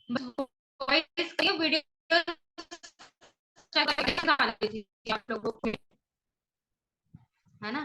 बस वॉइस की वीडियो डाल दी थी आप लोगों को, है ना।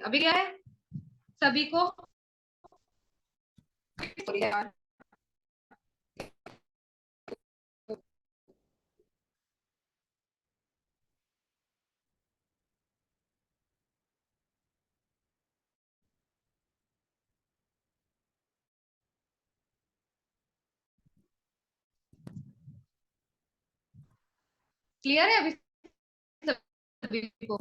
अभी क्या है सभी को, क्लियर है अभी सभी को।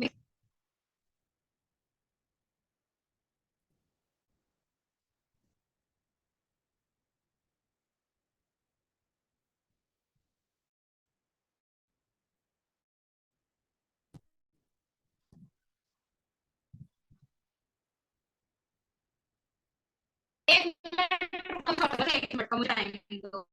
एक मिनट, एक मिनट का मुझे टाइम दो।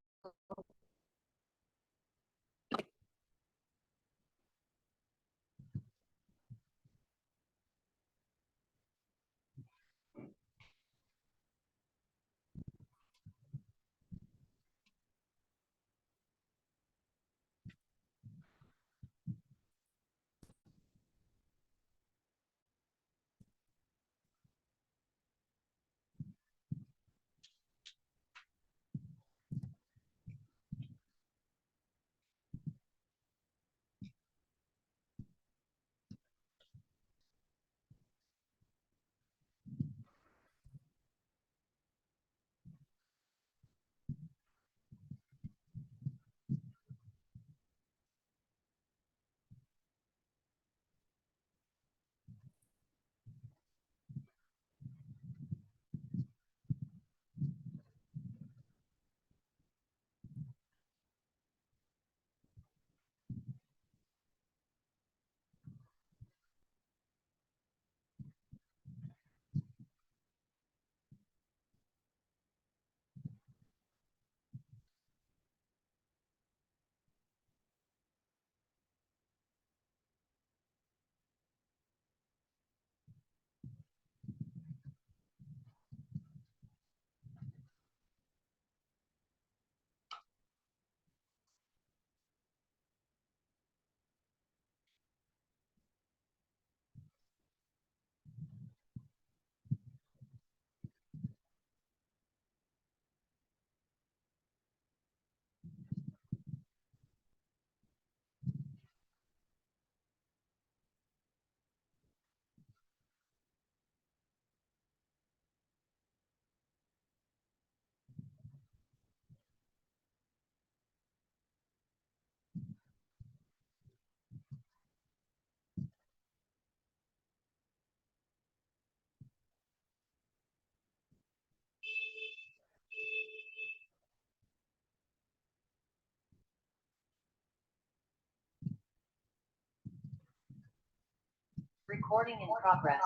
Recording in progress.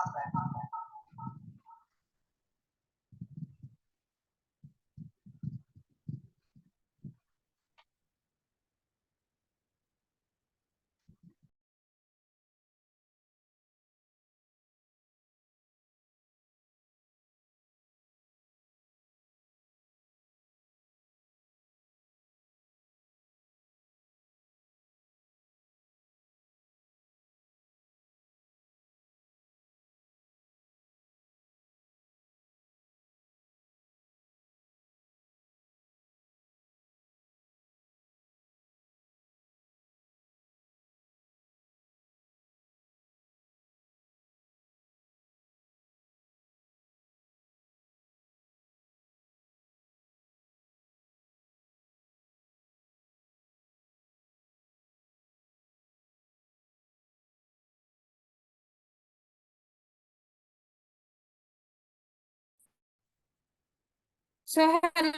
So hello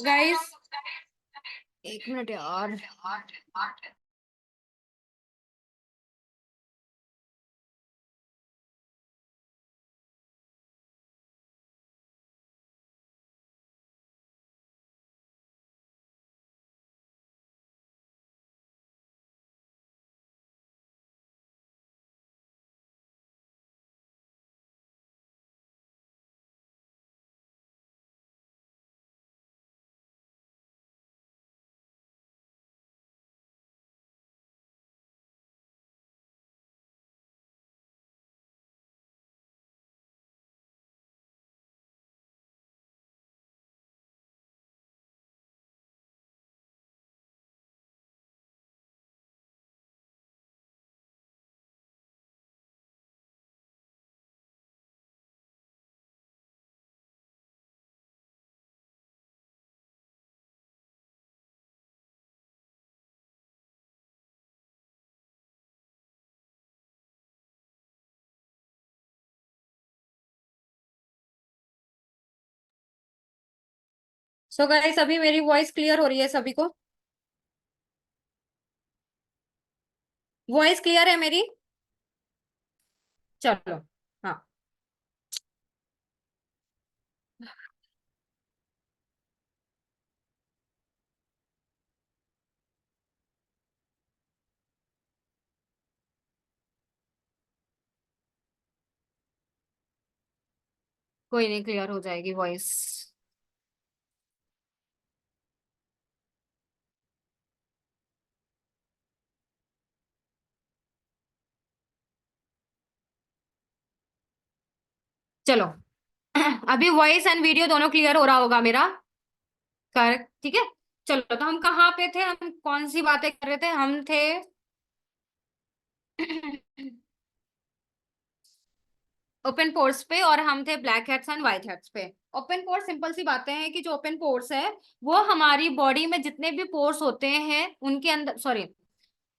guys, एक मिनट यार। सो गाइस, अभी मेरी वॉइस क्लियर हो रही है सभी को? वॉइस क्लियर है मेरी? चलो। हाँ, कोई नहीं, क्लियर हो जाएगी वॉइस। चलो। अभी वॉइस एंड वीडियो दोनों क्लियर हो रहा होगा मेरा? करेक्ट, ठीक है। चलो, तो हम कहाँ पे थे? हम कौन सी बातें कर रहे थे? हम थे ओपन पोर्स पे, और हम थे black heads and white heads पे। ओपन पोर्स, सिंपल सी बातें हैं कि जो ओपन पोर्स है वो हमारी बॉडी में जितने भी पोर्स होते हैं उनके अंदर, सॉरी,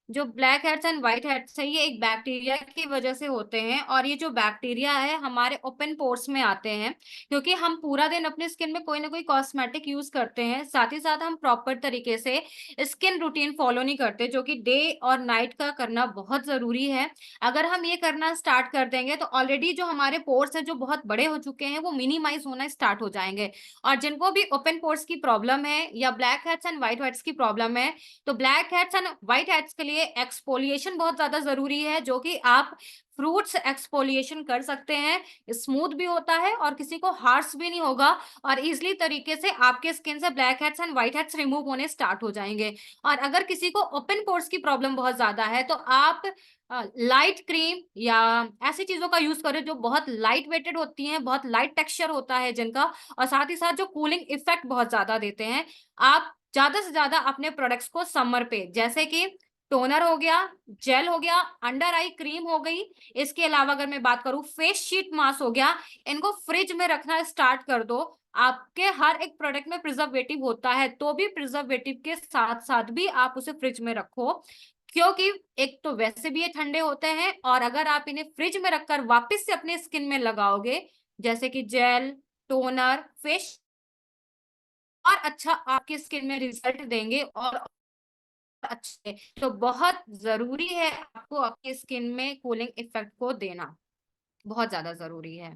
जो black heads and white heads है ये एक बैक्टीरिया की वजह से होते हैं। और ये जो बैक्टीरिया है हमारे ओपन पोर्स में आते हैं क्योंकि हम पूरा दिन अपने स्किन में कोई ना कोई कॉस्मेटिक यूज करते हैं, साथ ही साथ हम प्रॉपर तरीके से स्किन रूटीन फॉलो नहीं करते, जो कि डे और नाइट का करना बहुत जरूरी है। अगर हम ये करना स्टार्ट कर देंगे तो ऑलरेडी जो हमारे पोर्स हैं जो बहुत बड़े हो चुके हैं वो मिनिमाइज होना स्टार्ट हो जाएंगे। और जिनको भी ओपन पोर्स की प्रॉब्लम है या black heads and white heads की प्रॉब्लम है, तो black heads and white heads के लिए एक्सफोलिएशन बहुत ज्यादा जरूरी है, जो कि आप फ्रूट्स एक्सफोलिएशन कर सकते हैं। स्मूथ भी होता है और किसी को हार्श भी नहीं होगा, और इजिली तरीके से आपके स्किन से black heads and white heads remove होने स्टार्ट हो जाएंगे। और अगर किसी को ओपन पोर्स की प्रॉब्लम बहुत ज्यादा है तो आप लाइट क्रीम या ऐसी चीजों का यूज करें जो बहुत लाइट वेटेड होती हैं, बहुत लाइट टेक्सचर होता है जिनका, और साथ ही साथ जो कूलिंग इफेक्ट बहुत ज्यादा देते हैं। आप ज्यादा से ज्यादा अपने प्रोडक्ट्स को समर पे, जैसे कि टोनर हो गया, जेल हो गया, अंडर आई क्रीम हो गई, इसके अलावा अगर मैं बात करूं फेस शीट मास्क हो गया, इनको फ्रिज में रखना स्टार्ट कर दो। आपके हर एक प्रोडक्ट में प्रिजर्वेटिव होता है, तो भी प्रिजर्वेटिव के साथ साथ भी आप उसे फ्रिज में रखो, क्योंकि एक तो वैसे भी ये ठंडे होते हैं, और अगर आप इन्हें फ्रिज में रखकर वापस से अपने स्किन में लगाओगे, जैसे कि जेल, टोनर, फेस, और अच्छा आपकी स्किन में रिजल्ट देंगे और अच्छे। तो बहुत जरूरी है आपको आपकी स्किन में कूलिंग इफेक्ट को देना। बहुत ज्यादा जरूरी है।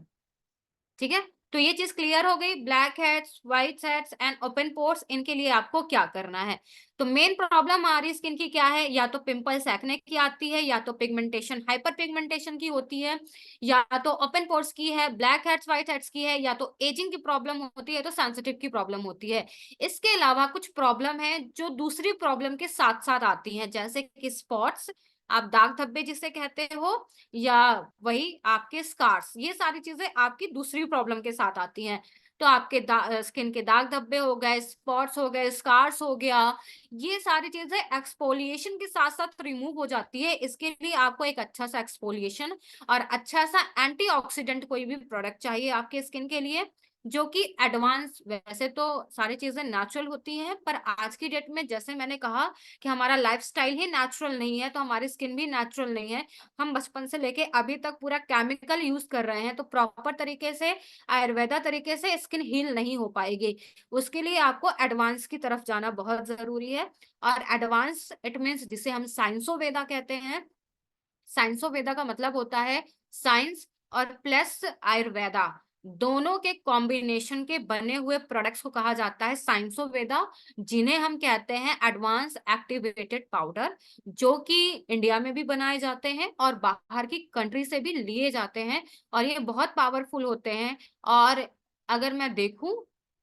ठीक है, तो ये चीज क्लियर हो गई। Black heads, white heads and open pores, इनके लिए आपको क्या करना है। तो मेन प्रॉब्लम हमारी स्किन की क्या है, या तो पिंपल्स एक्ने की आती है, या तो पिगमेंटेशन हाइपर पिगमेंटेशन की होती है, या तो ओपन पोर्स की है, ब्लैक हेड्स व्हाइट हेड्स की है, या तो एजिंग की प्रॉब्लम होती है, तो सेंसिटिव की प्रॉब्लम होती है। इसके अलावा कुछ प्रॉब्लम है जो दूसरी प्रॉब्लम के साथ साथ आती हैं, जैसे कि स्पॉट्स, आप दाग धब्बे जिसे कहते हो, या वही आपके स्कार्स, ये सारी चीजें आपकी दूसरी प्रॉब्लम के साथ आती हैं। तो आपके स्किन के दाग धब्बे हो गए, स्पॉट्स हो गए, स्कार्स हो गया, ये सारी चीजें एक्सफोलिएशन के साथ साथ रिमूव हो जाती है। इसके लिए आपको एक अच्छा सा एक्सफोलिएशन और अच्छा सा एंटीऑक्सीडेंट कोई भी प्रोडक्ट चाहिए आपके स्किन के लिए, जो कि एडवांस। वैसे तो सारी चीजें नेचुरल होती हैं, पर आज की डेट में जैसे मैंने कहा कि हमारा लाइफस्टाइल ही नेचुरल नहीं है, तो हमारी स्किन भी नेचुरल नहीं है। हम बचपन से लेके अभी तक पूरा केमिकल यूज कर रहे हैं, तो प्रॉपर तरीके से आयुर्वेदा तरीके से स्किन हील नहीं हो पाएगी। उसके लिए आपको एडवांस की तरफ जाना बहुत जरूरी है। और एडवांस इट मीन्स जिसे हम साइंसो वेदा कहते हैं। साइंसो वेदा का मतलब होता है साइंस और प्लस आयुर्वेदा, दोनों के कॉम्बिनेशन के बने हुए प्रोडक्ट्स को कहा जाता है साइंसो वेदा, जिन्हें हम कहते हैं एडवांस एक्टिवेटेड पाउडर, जो कि इंडिया में भी बनाए जाते हैं और बाहर की कंट्री से भी लिए जाते हैं, और ये बहुत पावरफुल होते हैं। और अगर मैं देखूं,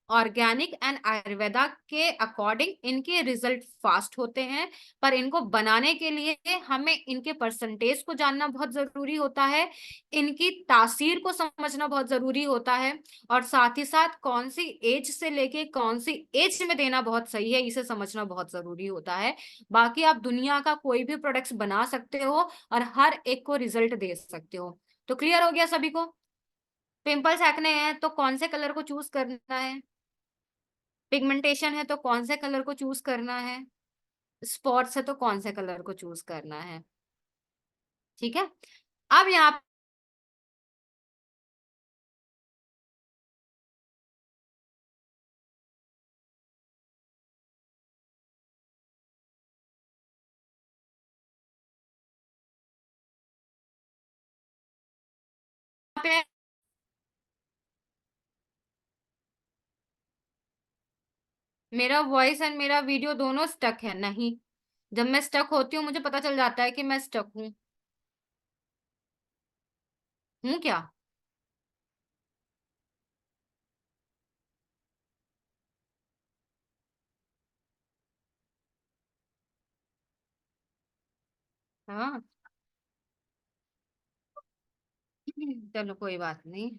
ऑर्गेनिक एंड आयुर्वेदा के अकॉर्डिंग इनके रिजल्ट फास्ट होते हैं, पर इनको बनाने के लिए हमें इनके परसेंटेज को जानना बहुत जरूरी होता है, इनकी तासीर को समझना बहुत जरूरी होता है, और साथ ही साथ कौन सी एज से लेके कौन सी एज में देना बहुत सही है, इसे समझना बहुत जरूरी होता है। बाकी आप दुनिया का कोई भी प्रोडक्ट्स बना सकते हो और हर एक को रिजल्ट दे सकते हो। तो क्लियर हो गया सभी को। पिंपल्स एक्ने हैं तो कौन से कलर को चूज करना है, पिगमेंटेशन है तो कौन से कलर को चूज करना है, स्पॉट्स है तो कौन से कलर को चूज करना है। ठीक है, अब यहाँ पे मेरा वॉइस एंड मेरा वीडियो दोनों स्टक है नहीं। जब मैं स्टक होती हूँ मुझे पता चल जाता है कि मैं स्टक हूँ क्या। हाँ, चलो कोई बात नहीं।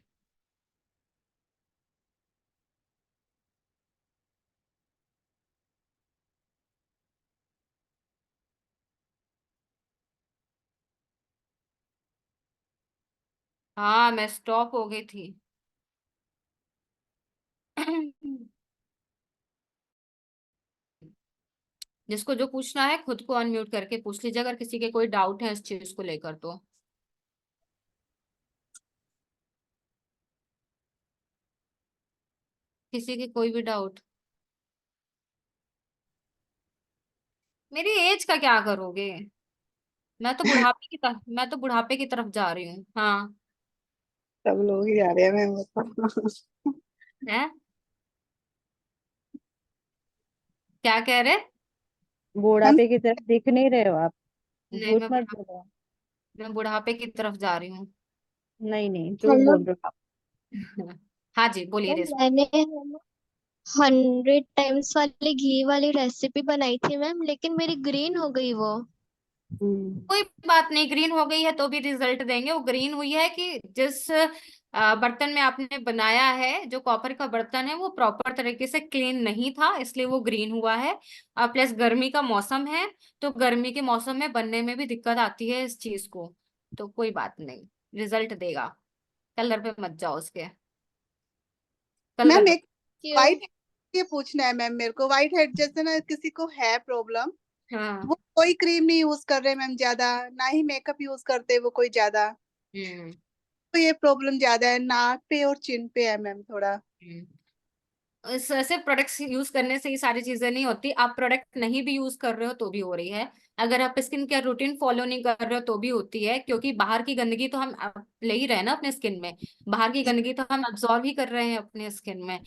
हाँ, मैं स्टॉप हो गई थी। जिसको जो पूछना है खुद को अनम्यूट करके पूछ लीजिए, अगर किसी के कोई डाउट है इस चीज को लेकर तो। किसी के कोई भी डाउट। मेरी एज का क्या करोगे, मैं तो बुढ़ापे की तरफ जा रही हूँ। हाँ। सब लोग ही जा रहे हैं, मैं बताऊँ। है, क्या कह रहे। हम बुढ़ापे की तरफ दिख नहीं रहे हो आप। नहीं, झूठ मत बोलो। मैं बुढ़ापे की तरफ जा रही हूँ। नहीं नहीं, झूठ हेलो बोल रहे हो आप। हाँ जी, बोलिए मैम, रेशमा। मैंने 100 टाइम्स वाली घी वाली रेसिपी बनाई थी मैम, लेकिन मेरी ग्रीन हो गई वो। कोई बात नहीं, ग्रीन हो गई है तो भी रिजल्ट देंगे। वो ग्रीन हुई है कि जिस बर्तन में आपने बनाया है, जो कॉपर का बर्तन है, वो प्रॉपर तरीके से क्लीन नहीं था, इसलिए वो ग्रीन हुआ है। प्लस गर्मी का मौसम है, तो गर्मी के मौसम में बनने में भी दिक्कत आती है इस चीज को। तो कोई बात नहीं, रिजल्ट देगा। कलर पे मत जाओ उसके, कल मैम कर। एक क्यों? वाइट ये पूछना है मैम, मेरे को व्हाइट हेड जैसे ना किसी को है प्रॉब्लम, हाँ। वो कोई क्रीम नहीं यूज कर रहे मैम ज्यादा, ना ही मेकअप यूज करते वो कोई ज्यादा, हम्म। तो ये प्रॉब्लम ज्यादा है नाक पे और चिन पे है मैम थोड़ा। हम्म। सिर्फ प्रोडक्ट्स यूज करने से ही सारी चीजें नहीं होती, आप प्रोडक्ट नहीं भी यूज कर रहे हो तो भी हो रही है। अगर आप स्किन केयर रूटीन फॉलो नहीं कर रहे हो तो भी होती है, क्योंकि बाहर की गंदगी तो हम ले ही रहे हैं ना अपने स्किन में। बाहर की गंदगी तो हम अब्सॉर्ब ही कर रहे हैं अपने स्किन में।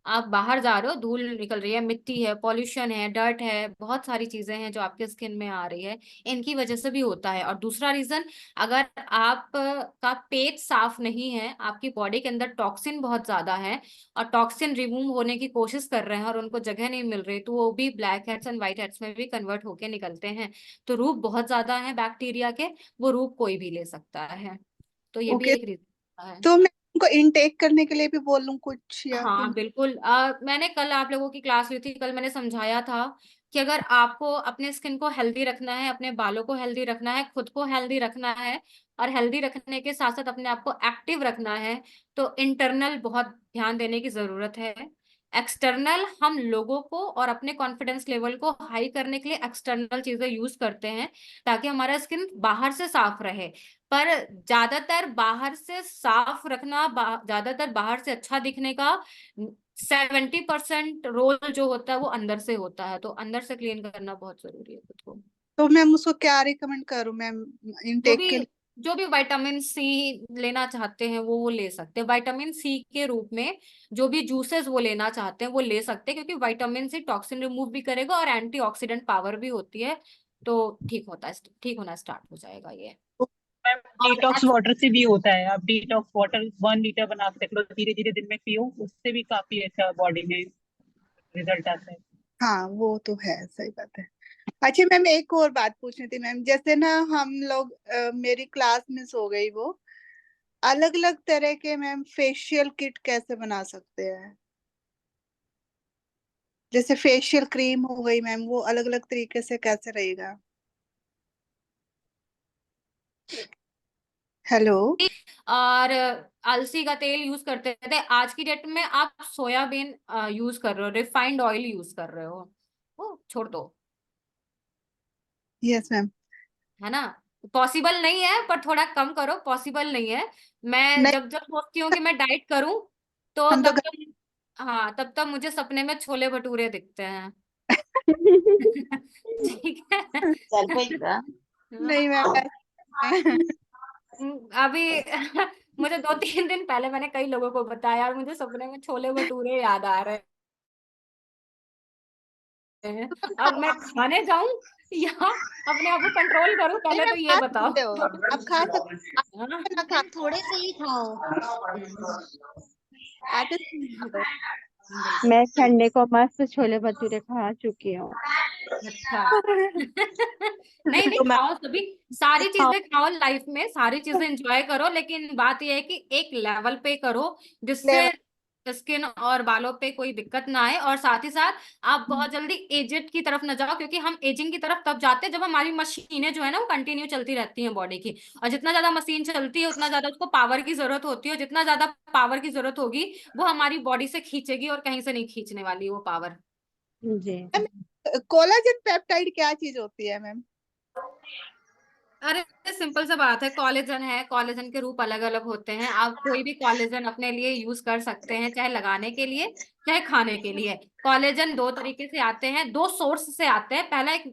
आप बाहर जा रहे हो, धूल निकल रही है, मिट्टी है, पॉल्यूशन है, डर्ट है, बहुत सारी चीजें हैं जो आपके स्किन में आ रही है, इनकी वजह से भी होता है। और दूसरा रीजन, अगर आप का पेट साफ नहीं है, आपकी बॉडी के अंदर टॉक्सिन बहुत ज्यादा है और टॉक्सिन रिमूव होने की कोशिश कर रहे हैं और उनको जगह नहीं मिल रही, तो वो भी black heads and white heads में भी कन्वर्ट होके निकलते हैं। तो रूप बहुत ज्यादा है बैक्टीरिया के, वो रूप कोई भी ले सकता है। तो ये भी ओके, एक रीजन है। तो मैं उनको इनटेक करने के लिए भी बोलूं कुछ या हाँ फिर? बिल्कुल, मैंने कल आप लोगों की क्लास ली थी, कल मैंने समझाया था कि अगर आपको अपने स्किन को हेल्दी रखना है, अपने बालों को हेल्दी रखना है, खुद को हेल्दी रखना है, और हेल्दी रखने के साथ साथ अपने आप को एक्टिव रखना है, तो इंटरनल बहुत ध्यान देने की जरूरत है। एक्सटर्नल हम लोगों को और अपने कॉन्फिडेंस लेवल को हाई करने के लिए एक्सटर्नल चीजें यूज करते हैं ताकि हमारा स्किन बाहर से साफ रहे। पर ज्यादातर बाहर से साफ रखना, ज्यादातर बाहर से अच्छा दिखने का 70% रोल जो होता है वो अंदर से होता है, तो अंदर से क्लीन करना बहुत जरूरी है खुद को। तो मैम उसको क्या रिकमेंड करूं मैम जो इनटेक भी के लिए? जो भी विटामिन सी लेना चाहते हैं वो ले सकते हैं, विटामिन सी के रूप में जो भी जूसेस वो लेना चाहते हैं वो ले सकते हैं, क्योंकि विटामिन सी टॉक्सिन रिमूव भी करेगा और एंटीऑक्सीडेंट पावर भी होती है, तो ठीक होना स्टार्ट हो जाएगा ये। मैम और डिटॉक्स वाटर से भी होता है, आप डिटॉक्स वाटर 1 लीटर बना के रख लो, धीरे धीरे दिन में पियो, उससे भी काफी अच्छा बॉडी में रिजल्ट आता है। हाँ वो तो है, सही बात है। अच्छा मैम, एक और बात पूछनी थी मैम, जैसे ना हम लोग मेरी क्लास मिस हो गई, वो अलग अलग तरह के मैम फेशियल किट कैसे बना सकते हैं? जैसे फेशियल क्रीम हो गई मैम, वो अलग अलग तरीके से कैसे रहेगा? हेलो। और अलसी का तेल यूज करते थे, आज की डेट में आप सोयाबीन यूज कर रहे हो, रिफाइंड ऑयल यूज कर रहे हो, वो छोड़ दो। Yes ma'am. है ना? पॉसिबल नहीं है पर थोड़ा कम करो, पॉसिबल नहीं है। मैं नहीं, जब जब सोचती हूँ कि मैं डाइट करूं, तो हम तो तब तब, हाँ तब तब मुझे सपने में छोले भटूरे दिखते हैं। ठीक है। नहीं मैम, ऐसे अभी मुझे 2-3 दिन पहले मैंने कई लोगों को बताया और मुझे सपने में छोले भटूरे याद आ रहे हैं। अब मैं खाने जाऊं या अपने आप को कंट्रोल करूं, नहीं पहले मैम, तो ये खा बताओ। सकते हो, आप खा सकते, आप हाँ। ना खा, थोड़े से ही खाओ। आते हैं तो। बिल्कुल। मैं संडे को मस्त छोले भटूरे खा चुकी हूँ। अच्छा। नहीं नहीं, तो मैं खाओ सभी, सारी चीजें खाओ लाइफ में, सारी चीजें एंजॉय करो, लेकिन बात यह है कि एक लेवल पे करो जिससे स्किन और बालों पे कोई दिक्कत ना आए, और साथ ही साथ आप बहुत जल्दी एजेड की तरफ न जाओ, क्योंकि हम एजिंग की तरफ तब जाते हैं जब हमारी मशीनें जो है ना वो कंटिन्यू चलती रहती हैं बॉडी की, और जितना ज्यादा मशीन चलती है उतना ज्यादा उसको पावर की जरूरत होती है, और जितना ज्यादा पावर की जरूरत होगी वो हमारी बॉडी से खींचेगी और कहीं से नहीं खींचने वाली वो पावर। जी। कोलाजन पेप्टाइड क्या चीज होती है मैम? अरे सिंपल सा बात है, कॉलेजन है, कॉलेजन के रूप अलग अलग होते हैं, आप कोई भी कॉलेजन अपने लिए यूज कर सकते हैं, चाहे लगाने के लिए चाहे खाने के लिए। कॉलेजन दो तरीके से आते हैं, दो सोर्स से आते हैं।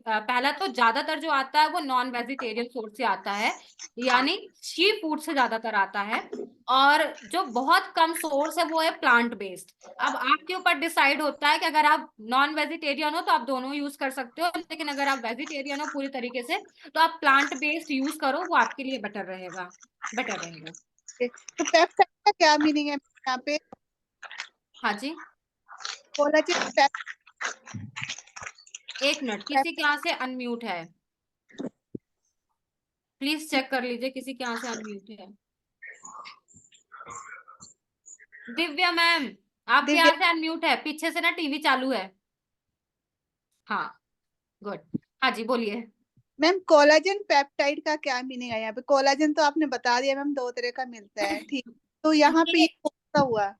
पहला तो ज्यादातर जो आता है वो नॉन वेजिटेरियन सोर्स से आता है, यानी सी फूड से ज्यादातर आता है, और जो बहुत कम सोर्स है वो है प्लांट बेस्ड। अब आपके ऊपर डिसाइड होता है कि अगर आप नॉन वेजिटेरियन हो तो आप दोनों यूज कर सकते हो, लेकिन अगर आप वेजिटेरियन हो पूरी तरीके से तो आप प्लांट बेस्ड यूज करो, वो आपके लिए बेटर रहेगा, बेटर रहेगा। तो पेप्टाइड का क्या मीनिंग है यहाँ पे? हाँ जी। कोलाजन एक मिनट, किसी के यहाँ से अनम्यूट है, प्लीज चेक कर लीजिए किसी के यहाँ से अनम्यूट है। दिव्या मैम, आपके दिव्या यहाँ से अनम्यूट है, पीछे से ना टीवी चालू है। हाँ, गुड। हाँ जी बोलिए। मैम, कोलाजन पेप्टाइड का क्या मीनिंग है यहाँ पे? कोलाजन तो आपने बता दिया मैम, दो तरह का मिलता है, ठीक। तो यहाँ पे ये ये कौन सा हुआ?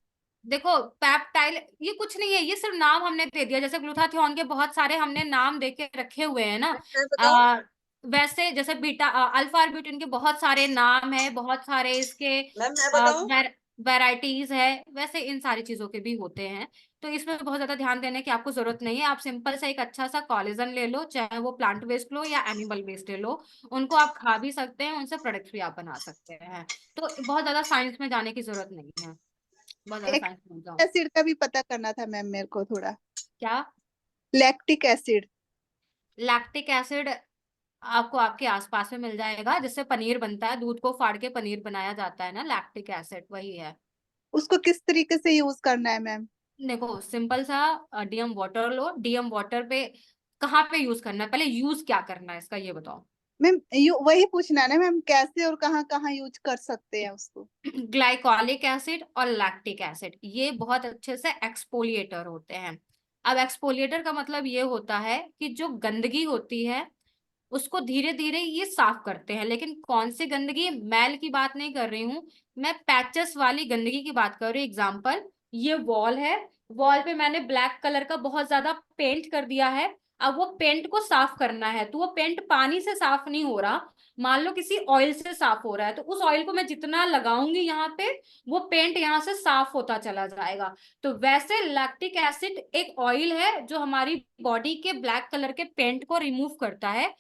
देखो, पेप्टाइल ये कुछ नहीं है, ये सिर्फ नाम हमने दे दिया, जैसे ग्लूटाथियोन के बहुत सारे हमने नाम दे के रखे हुए हैं ना। बताओ। वैसे जैसे अल्फा आर्ब्यूटिन के बहुत सारे नाम है, बहुत सारे इसके मैम मैं बताऊं? वैराइटीज है, वैसे इन सारी चीजों के भी होते हैं। तो इसमें बहुत ज्यादा ध्यान देने की आपको जरूरत नहीं है। आप सिंपल सा एक अच्छा सा कोलेजन ले लो, चाहे वो प्लांट बेस्ड लो या एनिमल बेस्ड ले लो। उनको आप खा भी सकते हैं, उनसे प्रोडक्ट भी आप बना सकते हैं। तो बहुत ज्यादा साइंस में जाने की जरूरत नहीं है, बहुत ज्यादा एक साइंस में जाओ। एसिड का भी पता करना था मैम मेरे को थोड़ा। क्या? Lactic acid. लैक्टिक एसिड आपको आपके आसपास में मिल जाएगा, जिससे पनीर बनता है, दूध को फाड़ के पनीर बनाया जाता है ना, लैक्टिक एसिड वही है। उसको किस तरीके से यूज करना है मैम? देखो सिंपल सा डीएम वाटर लो। डीएम वाटर पे कहाँ पे यूज करना है, पहले यूज क्या करना है इसका ये बताओ। मैम वही पूछना है ना मैम, कैसे और कहाँ कहाँ यूज कर सकते हैं उसको? ग्लाइकोलिक एसिड और लैक्टिक एसिड ये बहुत अच्छे से एक्सफोलिएटर होते हैं। अब एक्सफोलिएटर का मतलब ये होता है कि जो गंदगी होती है उसको धीरे धीरे ये साफ करते हैं। लेकिन कौन सी गंदगी, मैल की बात नहीं कर रही हूँ, मैं पैचेस वाली गंदगी की बात कर रही हूँ। एग्जाम्पल, ये वॉल है, वॉल पे मैंने ब्लैक कलर का बहुत ज्यादा पेंट कर दिया है। अब वो पेंट को साफ करना है, तो वो पेंट पानी से साफ नहीं हो रहा, मान लो किसी ऑयल से साफ हो रहा है, तो उस ऑयल को मैं जितना लगाऊंगी यहाँ पे, वो पेंट यहाँ से साफ होता चला जाएगा। तो वैसे लैक्टिक एसिड एक ऑयल है जो हमारी बॉडी के ब्लैक कलर के पेंट को रिमूव करता है,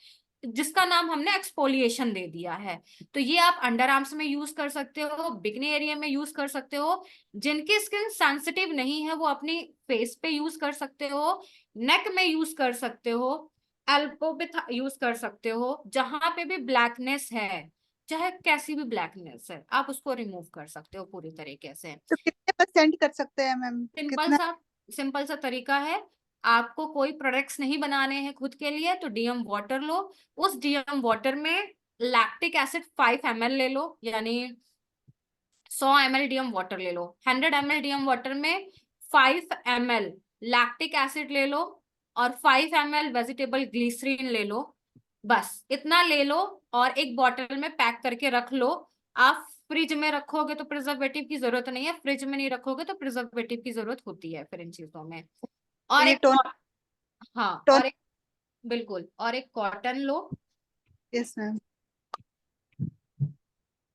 जिसका नाम हमने एक्सफोलिएशन दे दिया है। तो ये आप अंडर आर्म्स में यूज कर सकते हो, बिकनी एरिया में यूज कर सकते हो, जिनकी स्किन सेंसिटिव नहीं है वो अपनी फेस पे यूज कर सकते हो, नेक में यूज कर सकते हो, एल्बो पे यूज कर सकते हो। जहां पे भी ब्लैकनेस है, चाहे कैसी भी ब्लैकनेस है, आप उसको रिमूव कर सकते हो पूरी तरीके से। तो कितने परसेंट कर सकते हैं मैम, सिंपल कितना? सा सिंपल सा तरीका है। आपको कोई प्रोडक्ट्स नहीं बनाने हैं खुद के लिए, तो डीएम वाटर लो। उस डीएम वाटर में लैक्टिक एसिड 5 ml ले लो, यानी 100 ml डीएम वाटर ले लो। 100 ml डीएम वाटर में 5 ml लैक्टिक एसिड ले लो, और 5 ml वेजिटेबल ग्लिसरीन ले लो। बस इतना ले लो और एक बॉटल में पैक करके रख लो। आप फ्रिज में रखोगे तो प्रिजर्वेटिव की जरूरत नहीं है, फ्रिज में नहीं रखोगे तो प्रिजर्वेटिव की जरूरत होती है फिर इन चीजों में। और ये एक टोन हाँ, टोन और एक, बिल्कुल, और एक कॉटन लो। Yes ma'am.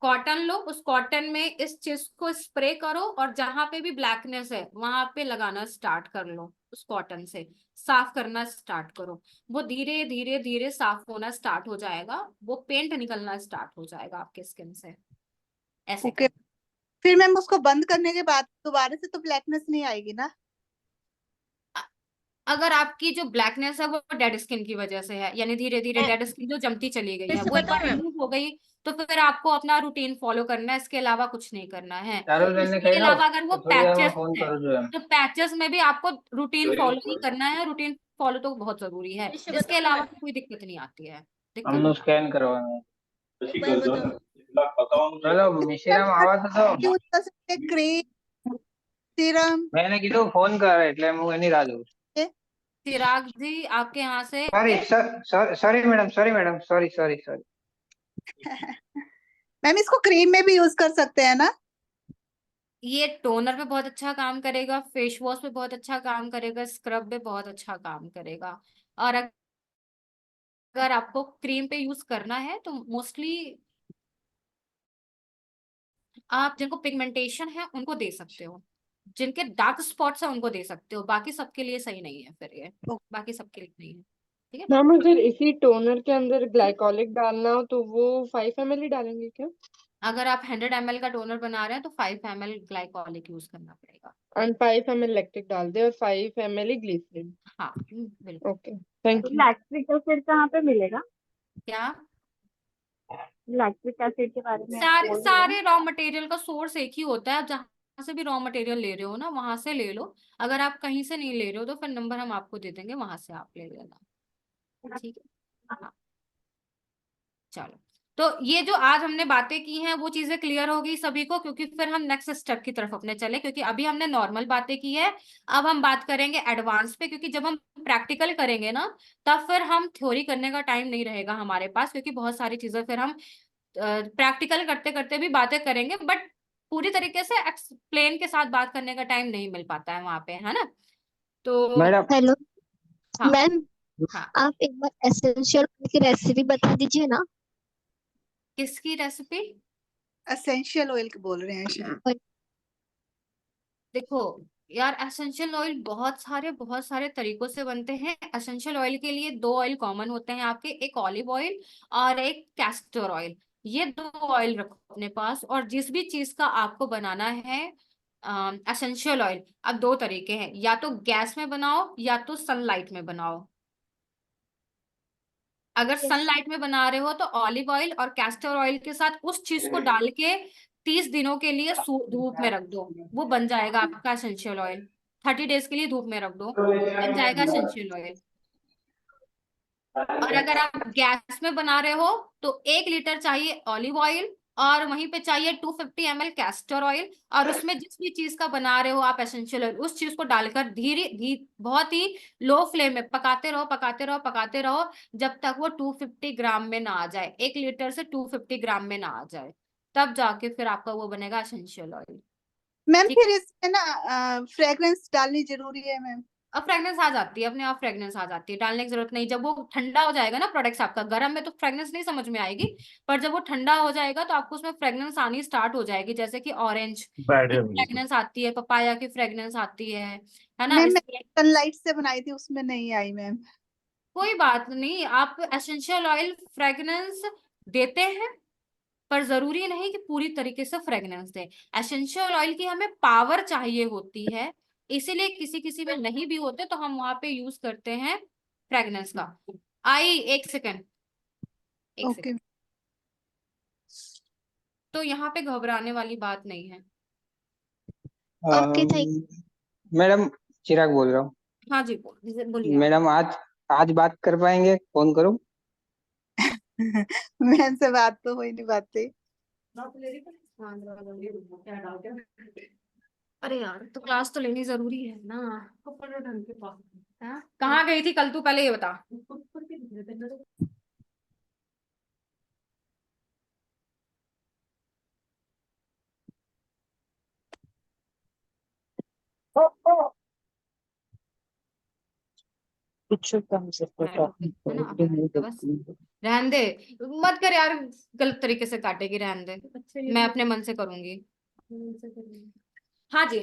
कॉटन लो, उस कॉटन में इस चीज को स्प्रे करो, और जहां पे भी ब्लैकनेस है वहां पे लगाना स्टार्ट कर लो। उस कॉटन से साफ करना स्टार्ट करो, वो धीरे धीरे धीरे साफ होना स्टार्ट हो जाएगा, वो पेंट निकलना स्टार्ट हो जाएगा आपके स्किन से। ऐसे ओके, कर। फिर मैम उसको बंद करने के बाद दोबारा से तो ब्लैकनेस नहीं आएगी ना? अगर आपकी जो ब्लैकनेस है वो डेड स्किन की वजह से है, यानी धीरे धीरे डेड स्किन जो जमती चली गई है, वो एक बार रिमूव हो गई, तो फिर आपको अपना रूटीन फॉलो करना है, इसके अलावा कुछ नहीं करना है। चारों जन ने इसके कही ना अलावा अगर वो तो थोड़ी देर में पैचेस फोन है, करो जो है तो पैचेस में भी आपको रूटीन फॉलो नहीं करना है। रूटीन फॉलो तो बहुत जरूरी है, इसके अलावा तो कोई दिक्कत नहीं आती है। दिक्कत हमने स्कैन करवाना है। चलो मिश्रा आवाज तो यूज कर सकते क्रीम, सीरम। मैंने कीधु फोन करे એટલે હું એની રાહ જોઉં છું। चिराग जी, आपके यहाँ से सॉरी मैडम सॉरी। मैम इसको क्रीम में भी यूज कर सकते हैं ना? ये टोनर पे बहुत अच्छा काम करेगा, फेस वॉश पे बहुत अच्छा काम करेगा, स्क्रब पे बहुत अच्छा काम करेगा। और अगर आपको क्रीम पे यूज करना है तो मोस्टली आप जिनको पिगमेंटेशन है उनको दे सकते हो, जिनके डार्क स्पॉट्स है उनको दे सकते हो, बाकी सबके लिए सही नहीं है फिर ये, बाकी सबके लिए नहीं है। ठीक है। मैम अगर इसी टोनर के अंदर ग्लाइकोलिक डालना हो तो वो 5 ml ही डालेंगे क्या? अगर आप 100 ml का टोनर बना रहे हैं तो 5 ml ग्लाइकोलिक यूज करना पड़ेगा। एंड 5 ml लैक्टिक डाल दे और 5 ml ही ग्लिसरीन। हाँ, बिल्कुल। Okay, thank you. Lactic acid कहाँ पे मिलेगा? क्या? लैक्टिक एसिड के बारे में आप सारे बोल रहे हो? सारे रॉ मटेरियल का सोर्स एक ही होता है। आप जहां से भी रॉ मटेरियल ले रहे हो ना, वहां से ले लो। अगर आप कहीं से नहीं ले रहे हो तो फिर नंबर हम आपको दे देंगे, वहां से आप ले लेना। ठीक है। हाँ, चलो। तो ये जो आज हमने बातें की हैं वो चीजें क्लियर हो गई सभी को, क्योंकि फिर हम नेक्स्ट स्टेप की तरफ अपने चले, क्योंकि अभी हमने नॉर्मल बातें की है, अब हम बात करेंगे एडवांस पे। क्योंकि जब हम प्रैक्टिकल करेंगे ना, तब फिर हम थ्योरी करने का टाइम नहीं रहेगा हमारे पास, क्योंकि बहुत सारी चीजें फिर हम प्रैक्टिकल करते करते भी बातें करेंगे, बट पूरी तरीके से एक्सप्लेन के साथ बात करने का टाइम नहीं मिल पाता है वहां पे, है ना? तो मैडम हेलो हाँ। मैम, हाँ, आप एक बार एसेंशियल की रेसिपी बता दीजिए ना। किसकी रेसिपी? एसेंशियल ऑयल बोल रहे हैं शायद। देखो, यार एसेंशियल ऑयल बहुत सारे तरीकों से बनते हैं। एसेंशियल ऑयल के लिए दो ऑयल कॉमन होते हैं आपके, एक ऑलिव ऑयल और एक कैस्टर ऑयल। ये दो ऑयल रखो अपने पास। और जिस भी चीज का आपको बनाना है एसेंशियल ऑयल, अब दो तरीके हैं, या तो गैस में बनाओ या तो सनलाइट में बनाओ। अगर यस सनलाइट में बना रहे हो तो ऑलिव ऑयल और कैस्टर ऑयल के साथ उस चीज को डाल के 30 दिनों के लिए धूप में रख दो, वो बन जाएगा आपका एसेंशियल ऑयल। 30 डेज के लिए धूप में रख दो, बन जाएगा एसेंशियल ऑयल। और अगर आप गैस में बना रहे हो तो 1 लीटर चाहिए ऑलिव ऑयल और वहीं पे चाहिए 250 ml कैस्टर ऑयल। और उसमें जिस भी चीज का बना रहे हो आप एसेंशियल ऑयल, उस चीज को डालकर बहुत ही लो फ्लेम में पकाते रहो पकाते रहो पकाते रहो, जब तक वो 250 ग्राम में ना आ जाए, 1 लीटर से 250 ग्राम में ना आ जाए, तब जाके फिर आपका वो बनेगा एसेंशियल ऑयल। मैम ठीक फिर है। इसमें ना फ्रेग्रेंस डालनी जरूरी है मैम? अब फ्रेग्रेंस आ जाती है, अपने आप फ्रेग्रेंस आ जाती है, डालने की जरूरत नहीं। जब वो ठंडा हो जाएगा ना प्रोडक्ट्स आपका, गर्म में तो फ्रेग्रेंस नहीं समझ में आएगी, पर जब वो ठंडा हो जाएगा तो आपको उसमें फ्रेग्रेंस आनी स्टार्ट हो जाएगी। जैसे कि ऑरेंज की फ्रेग्रेंस आती है, पपाया की फ्रेग्रेंस आती है ना। मैम मैं इसलिए सनलाइट से बनाई थी, उसमें नहीं आई मैम। कोई बात नहीं, आप एसेंशियल ऑयल फ्रेग्रेंस देते हैं, पर जरूरी नहीं कि पूरी तरीके से फ्रेग्रेंस दे। एसेंशियल ऑयल की हमें पावर चाहिए होती है, इसीलिए किसी किसी में नहीं भी होते तो हम वहां पे यूज करते हैं फ्रेग्रेंस का। आई एक सेकंड, एक ओके। सेकंड। तो यहाँ पे घबराने वाली बात नहीं है। ओके थैंक मैडम चिराग बोल रहा हूँ। हाँ जी, बोलिए आप। मैडम आज आज बात कर पाएंगे, फोन करूँ? मैम से बात तो हो ही नहीं पाती। अरे यार, तो क्लास तो लेनी जरूरी है ना। हाँ? कहाँ गई थी कल तू, पहले ये बता। कुछ कम से है ना, तो बस रहन दे, मत कर यार, गलत तरीके से काटेगी, रहन दे, मैं अपने मन से करूंगी। हाँ जी,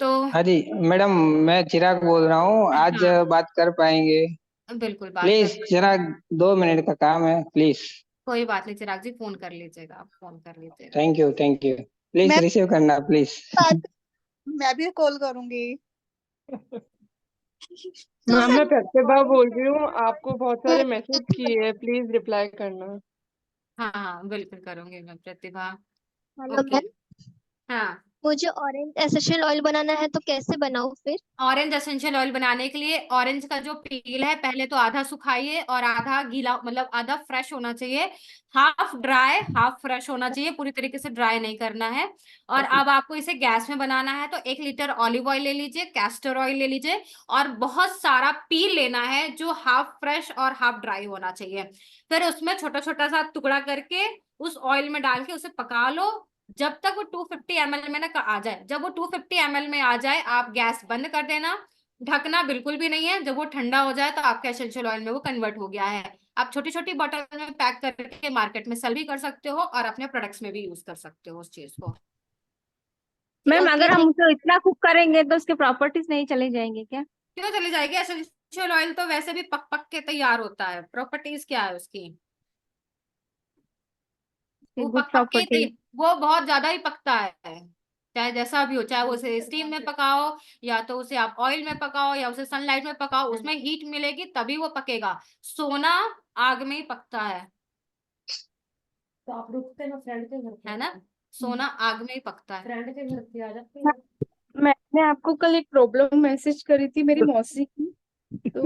तो हाँ जी मैडम, मैं चिराग बोल रहा हूँ। आज हाँ बात कर पाएंगे? बिल्कुल बात कर। प्लीज जरा 2 मिनट का काम है, प्लीज। कोई बात नहीं चिराग जी, फोन कर लीजिएगा, आप फोन कर लीजिएगा। Thank you thank you. Please ma'am receive करना प्लीज। बात मैं भी कॉल करूंगी। तो मैम सर मैं प्रतिभा बोल रही हूँ, आपको बहुत सारे मैसेज किए, प्लीज रिप्लाई करना। हाँ हाँ बिल्कुल करूंगी मैं प्रतिभा। Hello okay. मैम, हाँ, मुझे ऑरेंज एसेंशियल ऑयल बनाना है तो कैसे बनाऊँ फिर? ऑरेंज एसेंशियल ऑयल बनाने के लिए ऑरेंज का जो पील है पहले तो आधा सुखाइए और आधा गीला, मतलब आधा फ्रेश होना चाहिए। हाफ ड्राई हाफ फ्रेश होना चाहिए, पूरी तरीके से ड्राई नहीं करना है। और अब आपको इसे गैस में बनाना है तो 1 लीटर ऑलिव ऑयल ले लीजिए, कैस्टर ऑयल ले लीजिए, और बहुत सारा पील लेना है जो हाफ फ्रेश और हाफ ड्राई होना चाहिए। फिर उसमें छोटा छोटा सा टुकड़ा करके उस ऑयल में डाल के उसे पका लो, जब तक वो 250 ml में ना आ जाए। जब वो 250 ml में आ जाए आप गैस बंद कर देना, ढकना बिल्कुल भी नहीं है। जब वो ठंडा हो जाए तो आपका एसेंशियल ऑयल में वो कन्वर्ट हो गया है। आप छोटी छोटी बोतल में पैक करके मार्केट में सेल भी कर सकते हो और अपने प्रोडक्ट्स में भी यूज कर सकते हो उस चीज को। मैम ओके अगर हम उसे इतना कुक करेंगे तो उसके प्रॉपर्टीज नहीं चली जाएंगी क्या? क्यों चली जाएगी? एसेंशियल ऑयल तो वैसे भी पक पक के तैयार होता है, प्रॉपर्टीज क्या है उसकी? वो गुड पक पक के प्रॉपर्टी। वो बहुत ज्यादा ही पकता है, चाहे जैसा भी हो, चाहे वो उसे स्टीम में पकाओ या तो उसे आप ऑयल में पकाओ या उसे सनलाइट में पकाओ, उसमें हीट मिलेगी तभी वो पकेगा। सोना आग में ही पकता है, तो आप रुकते ना फ्रेंड के घर पे, है ना, सोना आग में ही पकता है। फ्रेंड के घर पे आ जाते हैं। मैंने आपको कल एक प्रॉब्लम मैसेज करी थी मेरी मौसी की, तो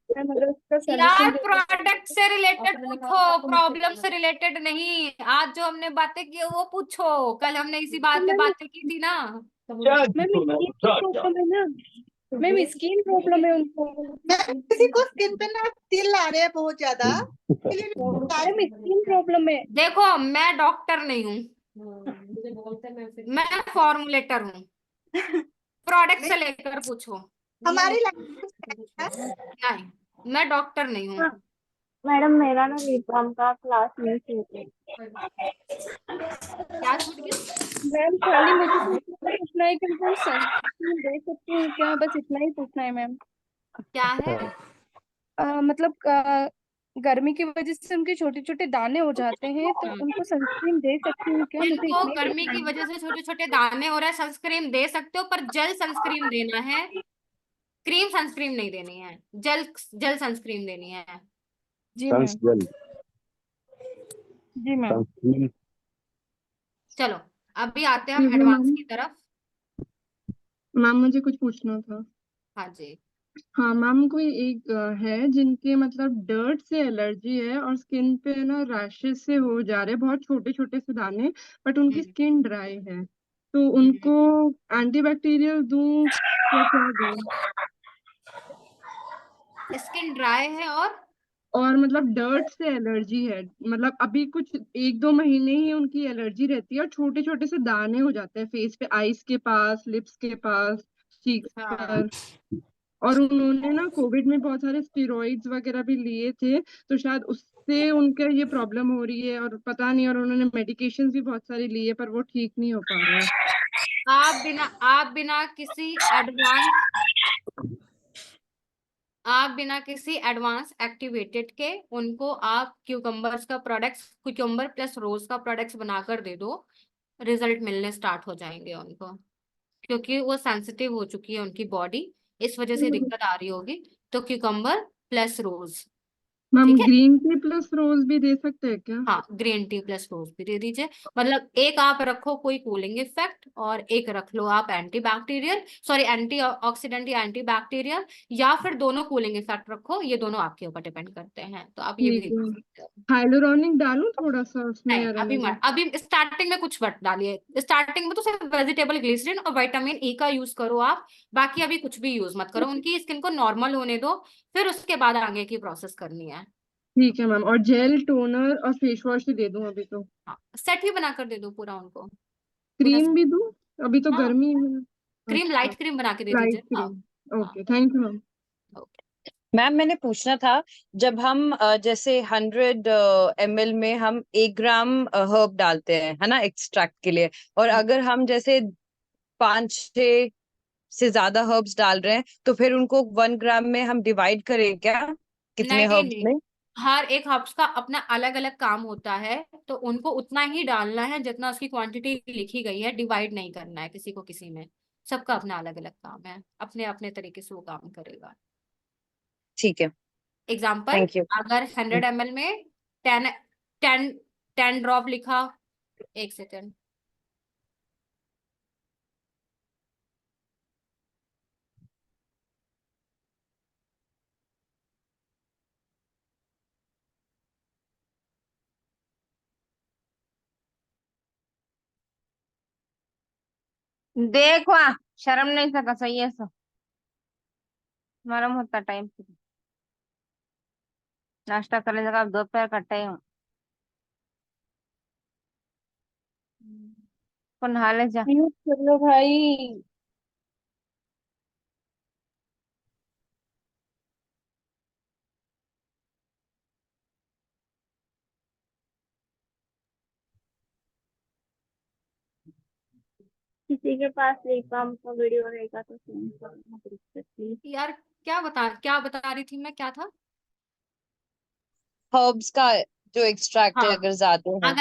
मैम अगर उसका यार सलूशन दे प्रोडक्ट से रिलेटेड अपने पूछो, प्रॉब्लम से रिलेटेड नहीं। आज जो हमने बातें की वो पूछो, कल हमने इसी बात पे मैम बातें की थी ना। मैम स्किन प्रॉब्लम है ना, मैम स्किन प्रॉब्लम है उनको। मैम किसी को स्किन पे ना तिल आ रहे हैं बहुत ज्यादा, इसलिए मैं बता मैम रही स्किन प्रॉब्लम है। देखो मैं डॉक्टर नहीं हूँ, मैं फॉर्मुलेटर हूँ। प्रोडक्ट नहीं, से लेकर पूछो। हमारी लाइफ नहीं, मैं डॉक्टर नहीं हूँ। मैडम मेरा ना बीकॉम का क्लास मिस हो गया। क्या छूट गया? मैम खाली मुझे तो इतना पूछना है कि हमको सनस्क्रीन दे सकती हैं क्या, बस इतना ही पूछना है मैम। क्या है? मतलब गर्मी की वजह से उनके छोटे छोटे दाने हो जाते हैं, तो हाँ, उनको सनस्क्रीन दे सकती हूँ क्या, मुझे जिनको इतना ही गर्मी पूछना की है। वजह से छोटे छोटे दाने हो रहे हैं सनस्क्रीन दे सकते हो, पर जेल सनस्क्रीन देना है। क्रीम सनस्क्रीन नहीं देनी है, जेल जेल सनस्क्रीन देनी है। जी सन्स मैम। जेल जी मैम। सनस्क्रीन। चलो, अभी आते हैं जी हम वो एडवांस मैम। की तरफ। मैम मुझे कुछ पूछना था। हाँ जी। हाँ मैम, कोई एक है जिनके मतलब डर्ट से एलर्जी है और स्किन पे ना रैशेस से हो जा रहे हैं, बहुत छोटे छोटे से दाने, बट उनकी हम्म, स्किन ड्राई है, तो हम्म। उनको एंटीबैक्टीरियल दूं या क्या दूं? स्किन ड्राई है और मतलब डर्ट से एलर्जी है, मतलब अभी कुछ 1-2 महीने ही उनकी एलर्जी रहती है और छोटे छोटे से दाने हो जाते हैं फेस पे, आईज के पास, लिप्स के पास, चीक्स हाँ। पर। और उन्होंने ना कोविड में बहुत सारे स्टेरॉइड्स वगैरह भी लिए थे, तो शायद उससे उनके ये प्रॉब्लम हो रही है, और पता नहीं, और उन्होंने मेडिकेशंस भी बहुत सारी लिए पर वो ठीक नहीं हो पा रहा है। आप बिना किसी एडवांस आप बिना किसी एडवांस एक्टिवेटेड के उनको आप क्यूकम्बर्स का प्रोडक्ट्स, क्यूकम्बर प्लस रोज का प्रोडक्ट्स बनाकर दे दो। रिजल्ट मिलने स्टार्ट हो जाएंगे उनको, क्योंकि वो सेंसिटिव हो चुकी है उनकी बॉडी, इस वजह से दिक्कत आ रही होगी। तो क्यूकम्बर प्लस रोज। मैम ठीक है। ग्रीन टी प्लस रोज भी दे सकते हैं क्या? हाँ, ग्रीन टी प्लस रोज भी दे दीजिए। मतलब एक आप रखो कोई कूलिंग इफेक्ट, और एक रख लो आप anti bacterial, sorry anti oxidant या एंटी बैक्टीरियल, या फिर दोनों कूलिंग इफेक्ट रखो। ये दोनों आपके ऊपर डिपेंड करते हैं, तो आप ये भी ठीक देख है। सकते हो। हाइलोरॉनिक डालूं थोड़ा सा उसमें नहीं, या अभी रहने दूं? मत, अभी स्टार्टिंग में कुछ मत डालिए। स्टार्टिंग में तो सिर्फ वेजिटेबल ग्लिसरीन और विटामिन ई का यूज करो आप। बाकी अभी कुछ भी यूज मत करो, उनकी स्किन को नॉर्मल होने दो, फिर उसके बाद आगे की प्रोसेस करनी है। ठीक है मैम, और जेल, टोनर और फेस वॉश ही दे दूं अभी तो? हाँ, सेट ही बनाकर दे दो पूरा उनको, पूरा क्रीम भी दूं? अभी तो हाँ, गर्मी है। क्रीम, अच्छा। लाइट क्रीम बना के दे लाइट दीजिए आप। क्रीम। हाँ। Okay, thank you ma'am. Okay. Ma'am मैंने पूछना था, जब हम जैसे 100 ml में हम 1 ग्राम हर्ब डालते हैं, है ना, एक्सट्रैक्ट के लिए, और अगर हम जैसे 5-6 से ज्यादा हर्ब्स डाल रहे हैं, तो फिर उनको 1 ग्राम में हम डिवाइड करें क्या, कितने नहीं हर्ब्स नहीं, में? हर एक हर्ब्स का अपना अलग अलग काम होता है, तो उनको उतना ही डालना है जितना उसकी क्वांटिटी लिखी गई है। डिवाइड नहीं करना है किसी को किसी में। सबका अपना अलग अलग काम है, अपने अपने तरीके से वो काम करेगा। ठीक है। Example, thank you. अगर 100 ml में 10 10 10 ड्रॉप लिखा। एक सेकेंड। देखो शर्म नहीं सका सही है सब मरम होता टाइम से नाश्ता करने लगा, अब दोपहर का टाइम को नहा ले जा। म्यूट कर लो भाई। किसी के पास काम का वीडियो रहेगा तो सेंड करना प्लीज। यार, क्या बता रही थी मैं, क्या था? हर्ब्स का जो एक्सट्रैक्ट है, हाँ, अगर ज्यादा है।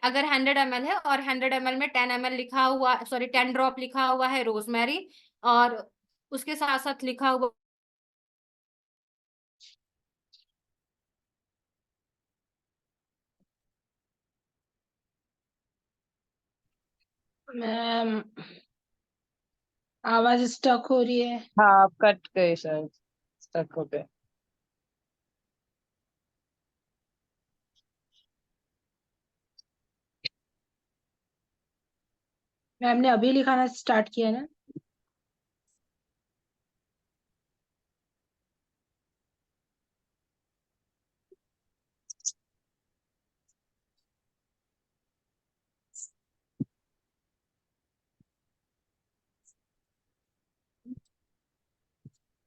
अगर 100 ml है और 100 ml में 10 ml लिखा हुआ, सॉरी 10 ड्रॉप लिखा हुआ है रोजमेरी, और उसके साथ साथ लिखा हुआ मैम आवाज स्टक हो रही है। हाँ, आप कट गए शायद, स्टक हो गए। मैम ने अभी लिखाना स्टार्ट किया ना?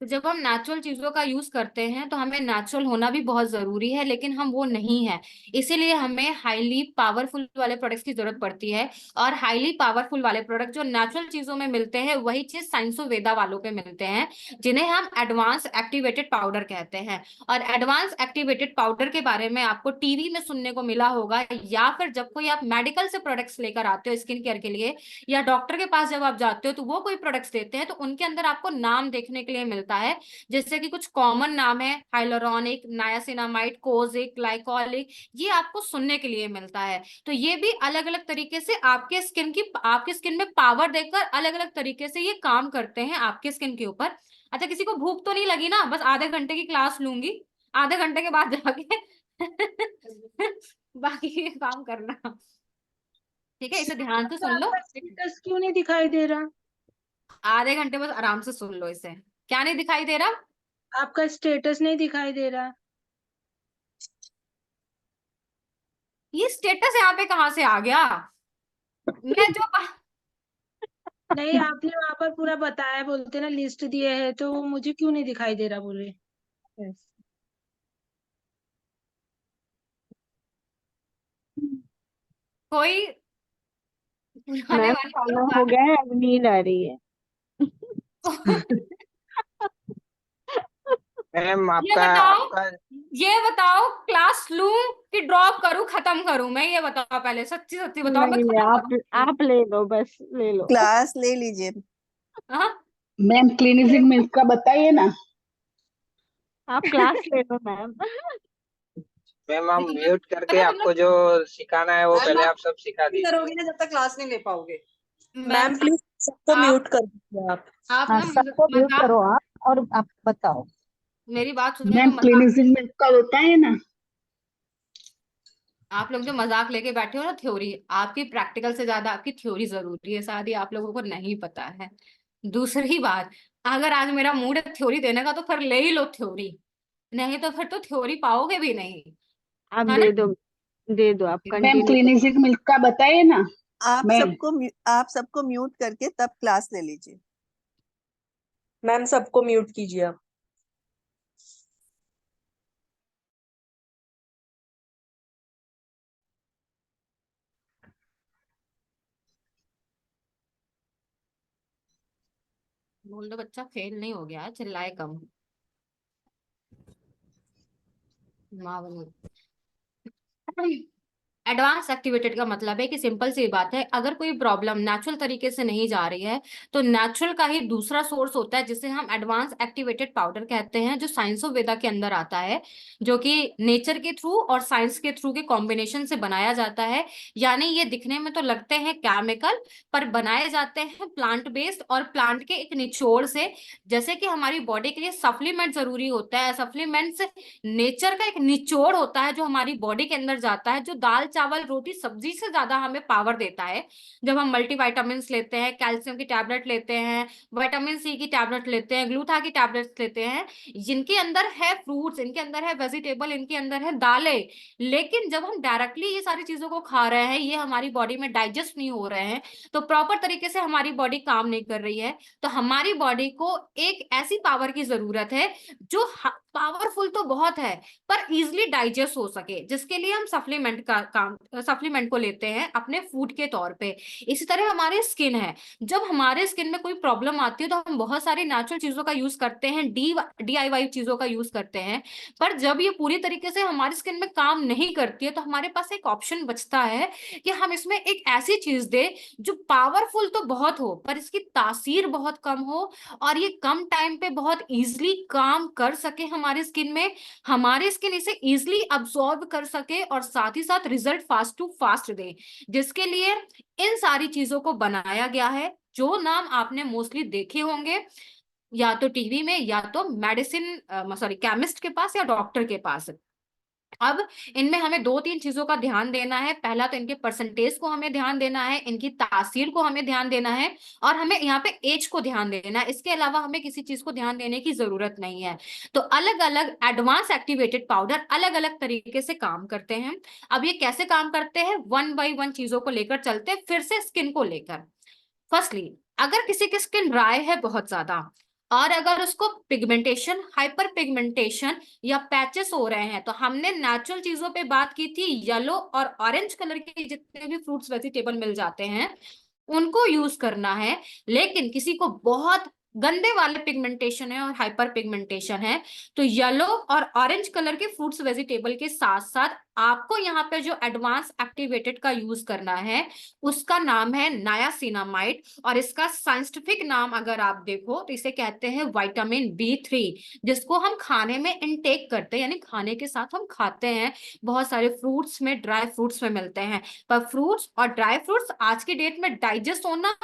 तो जब हम नेचुरल चीजों का यूज करते हैं तो हमें नेचुरल होना भी बहुत जरूरी है, लेकिन हम वो नहीं है। इसीलिए हमें हाईली पावरफुल वाले प्रोडक्ट्स की जरूरत पड़ती है। और हाईली पावरफुल वाले प्रोडक्ट जो नेचुरल चीजों में मिलते हैं वही चीज साइंसो वेदा वालों पे मिलते हैं, जिन्हें हम एडवांस एक्टिवेटेड पाउडर कहते हैं। और एडवांस एक्टिवेटेड पाउडर के बारे में आपको टीवी में सुनने को मिला होगा, या फिर जब कोई आप मेडिकल से प्रोडक्ट्स लेकर आते हो स्किन केयर के लिए, या डॉक्टर के पास जब आप जाते हो तो वो कोई प्रोडक्ट्स देते हैं तो उनके अंदर आपको नाम देखने के लिए मिलता है। जैसे कि कुछ कॉमन नाम है, हाइलोरॉनिक, नायासिनामाइड, कोजिक, ग्लाइकोलिक, ये आपको सुनने के लिए मिलता है। तो ये भी अलग अलग तरीके से आपके स्किन में पावर देकर अलग अलग तरीके से ये काम करते हैं आपके स्किन के ऊपर। अच्छा, किसी को भूख तो नहीं लगी ना? बस आधे घंटे की क्लास लूंगी, आधे घंटे के बाद जाके बाकी के काम करना। ठीक है, इसे ध्यान से सुन लो। आपका स्टेटस क्यों नहीं दिखाई दे रहा? आधे घंटे बस आराम से सुन लो इसे। क्या नहीं दिखाई दे रहा? आपका स्टेटस नहीं दिखाई दे रहा। ये स्टेटस यहाँ पे कहाँ से आ गया? मैं जो नहीं, आपने वहां पर पूरा बताया, बोलते ना लिस्ट दिए है, तो वो मुझे क्यों नहीं दिखाई दे रहा बोले। कोई पुराने मैम वाली खाना बात हो गया है, अब नींद आ रही है। मैम ये आपका बताओ, आपका ये बताओ, क्लास लूं कि ड्रॉप करूं, खत्म करूं? मैं ये बताओ, पहले सच्ची सच्ची बताओ, मैं नहीं नहीं, खत्म आप करूं? आप ले लो, बस ले लो। क्लास ले लीजिए। हाँ? मैम क्लिनिजिंग मिल्क का बताइए ना। आप क्लास ले लो मैम। मैम हम लेकिन म्यूट करके पता तुम आपको जो सिखाना है वो पहले आप सब सिखा दीजिए। करोगे ना जब तक क्लास नहीं ले पाओगे। मैम, मैम प्लीज सबको आप म्यूट कर दीजिए आप। आप हाँ, ना सबको म्यूट मजाक, करो आप, और आप बताओ। मेरी बात सुनो, जो मैम मजाक, क्लिनिजिंग मिल्क का बताइए ना। आप लोग जो मजाक लेके बैठे हो ना, थ्योरी, आपकी प्रैक्टिकल से ज्यादा आपकी थ्योरी जरूरी है, शायद ये आप लोगों को नहीं पता है। दूसरी बात, अगर आज मेरा मूड है थ्योरी देने का तो फिर ले ही लो थ्योरी, नहीं तो फिर तो थ्योरी पाओगे भी नहीं। आप है ना? दे दो, दे दो, आप मैम कंटिन्यू करो। क्लिनिजिंग मिल्क का बताइए ना। मैम आप सबको म्यूट करके तब क्लास ले लीजिए। मैम सबको म्यूट कीजिए आप। बोल दो बच्चा फेल नहीं हो गया है, चिल्लाए कम। माँ बनी। एडवांस एक्टिवेटेड का मतलब है कि सिंपल सी बात है, अगर कोई प्रॉब्लम नेचुरल तरीके से नहीं जा रही है तो नेचुरल का ही दूसरा सोर्स होता है जिसे हम एडवांस एक्टिवेटेड पाउडर कहते हैं, जो साइंस ऑफ वेदा के अंदर आता है, जो कि नेचर के थ्रू और साइंस के थ्रू के कॉम्बिनेशन से बनाया जाता है। यानी ये दिखने में तो लगते हैं केमिकल, पर बनाए जाते हैं प्लांट बेस्ड और प्लांट के एक निचोड़ से। जैसे कि हमारी बॉडी के लिए सप्लीमेंट जरूरी होता है, सप्लीमेंट्स नेचर का एक निचोड़ होता है जो हमारी बॉडी के अंदर जाता है, जो दाल चावल रोटी सब्जी से ज्यादा हमें पावर देता है। जब हम मल्टीविटामिन लेते हैं, कैल्शियम की टैबलेट लेते हैं, विटामिन सी की टैबलेट लेते हैं, ग्लूथा की टैबलेट्स लेते हैं, जिनके अंदर है फ्रूट्स, इनके अंदर है वेजिटेबल, इनके अंदर है दालें, लेकिन जब हम डायरेक्टली ये सारी चीजों को खा रहे हैं, ये हमारी बॉडी में डाइजेस्ट नहीं हो रहे हैं, तो प्रॉपर तरीके से हमारी बॉडी काम नहीं कर रही है। तो हमारी बॉडी को एक ऐसी पावर की जरूरत है जो पावरफुल तो बहुत है पर इजिली डाइजेस्ट हो सके, जिसके लिए हम सप्लीमेंट को लेते हैं अपने फूड के तौर पे। इसी तरह हमारे स्किन है, जब हमारे स्किन में कोई प्रॉब्लम आती है तो हम बहुत सारी नेचुरल चीजों का यूज करते हैं, DIY चीजों का यूज करते हैं, पर जब ये पूरी तरीके से हमारी स्किन में काम नहीं करती है तो हमारे पास एक ऑप्शन बचता है कि हम इसमें एक ऐसी चीज दे जो पावरफुल तो बहुत हो पर इसकी तासीर बहुत कम हो, और ये कम टाइम पे बहुत इजिली काम कर सके हमारे स्किन में, हमारे स्किन इसे इजिली अब्सॉर्ब कर सके और साथ ही साथ रिजल्ट फास्ट टू फास्ट दे। जिसके लिए इन सारी चीजों को बनाया गया है, जो नाम आपने मोस्टली देखे होंगे या तो टीवी में या तो मेडिसिन सॉरी केमिस्ट के पास या डॉक्टर के पास। अब इनमें हमें दो तीन चीजों का ध्यान देना है। पहला तो इनके परसेंटेज को हमें ध्यान देना है, इनकी तासीर को हमें ध्यान देना है, और हमें यहाँ पे एज को ध्यान देना है। इसके अलावा हमें किसी चीज को ध्यान देने की जरूरत नहीं है। तो अलग अलग एडवांस एक्टिवेटेड पाउडर अलग अलग तरीके से काम करते हैं। अब ये कैसे काम करते हैं, वन बाई वन चीजों को लेकर चलते हैं, फिर से स्किन को लेकर। फर्स्टली, अगर किसी की स्किन ड्राई है बहुत ज्यादा, और अगर उसको पिगमेंटेशन, हाइपर पिगमेंटेशन या पैचेस हो रहे हैं, तो हमने नेचुरल चीजों पे बात की थी, येलो और ऑरेंज कलर के जितने भी फ्रूट्स वेजिटेबल मिल जाते हैं उनको यूज करना है। लेकिन किसी को बहुत गंदे वाले पिगमेंटेशन है और हाइपर पिगमेंटेशन है, तो येलो और ऑरेंज कलर के फ्रूट्स वेजिटेबल के साथ साथ आपको यहाँ पे जो एडवांस एक्टिवेटेड का यूज करना है उसका नाम है नायासिनामाइड। और इसका साइंटिफिक नाम अगर आप देखो तो इसे कहते हैं विटामिन B3, जिसको हम खाने में इनटेक करते हैं, यानी खाने के साथ हम खाते हैं। बहुत सारे फ्रूट्स में, ड्राई फ्रूट्स में मिलते हैं। पर फ्रूट्स और ड्राई फ्रूट्स आज की डेट में डाइजेस्ट होना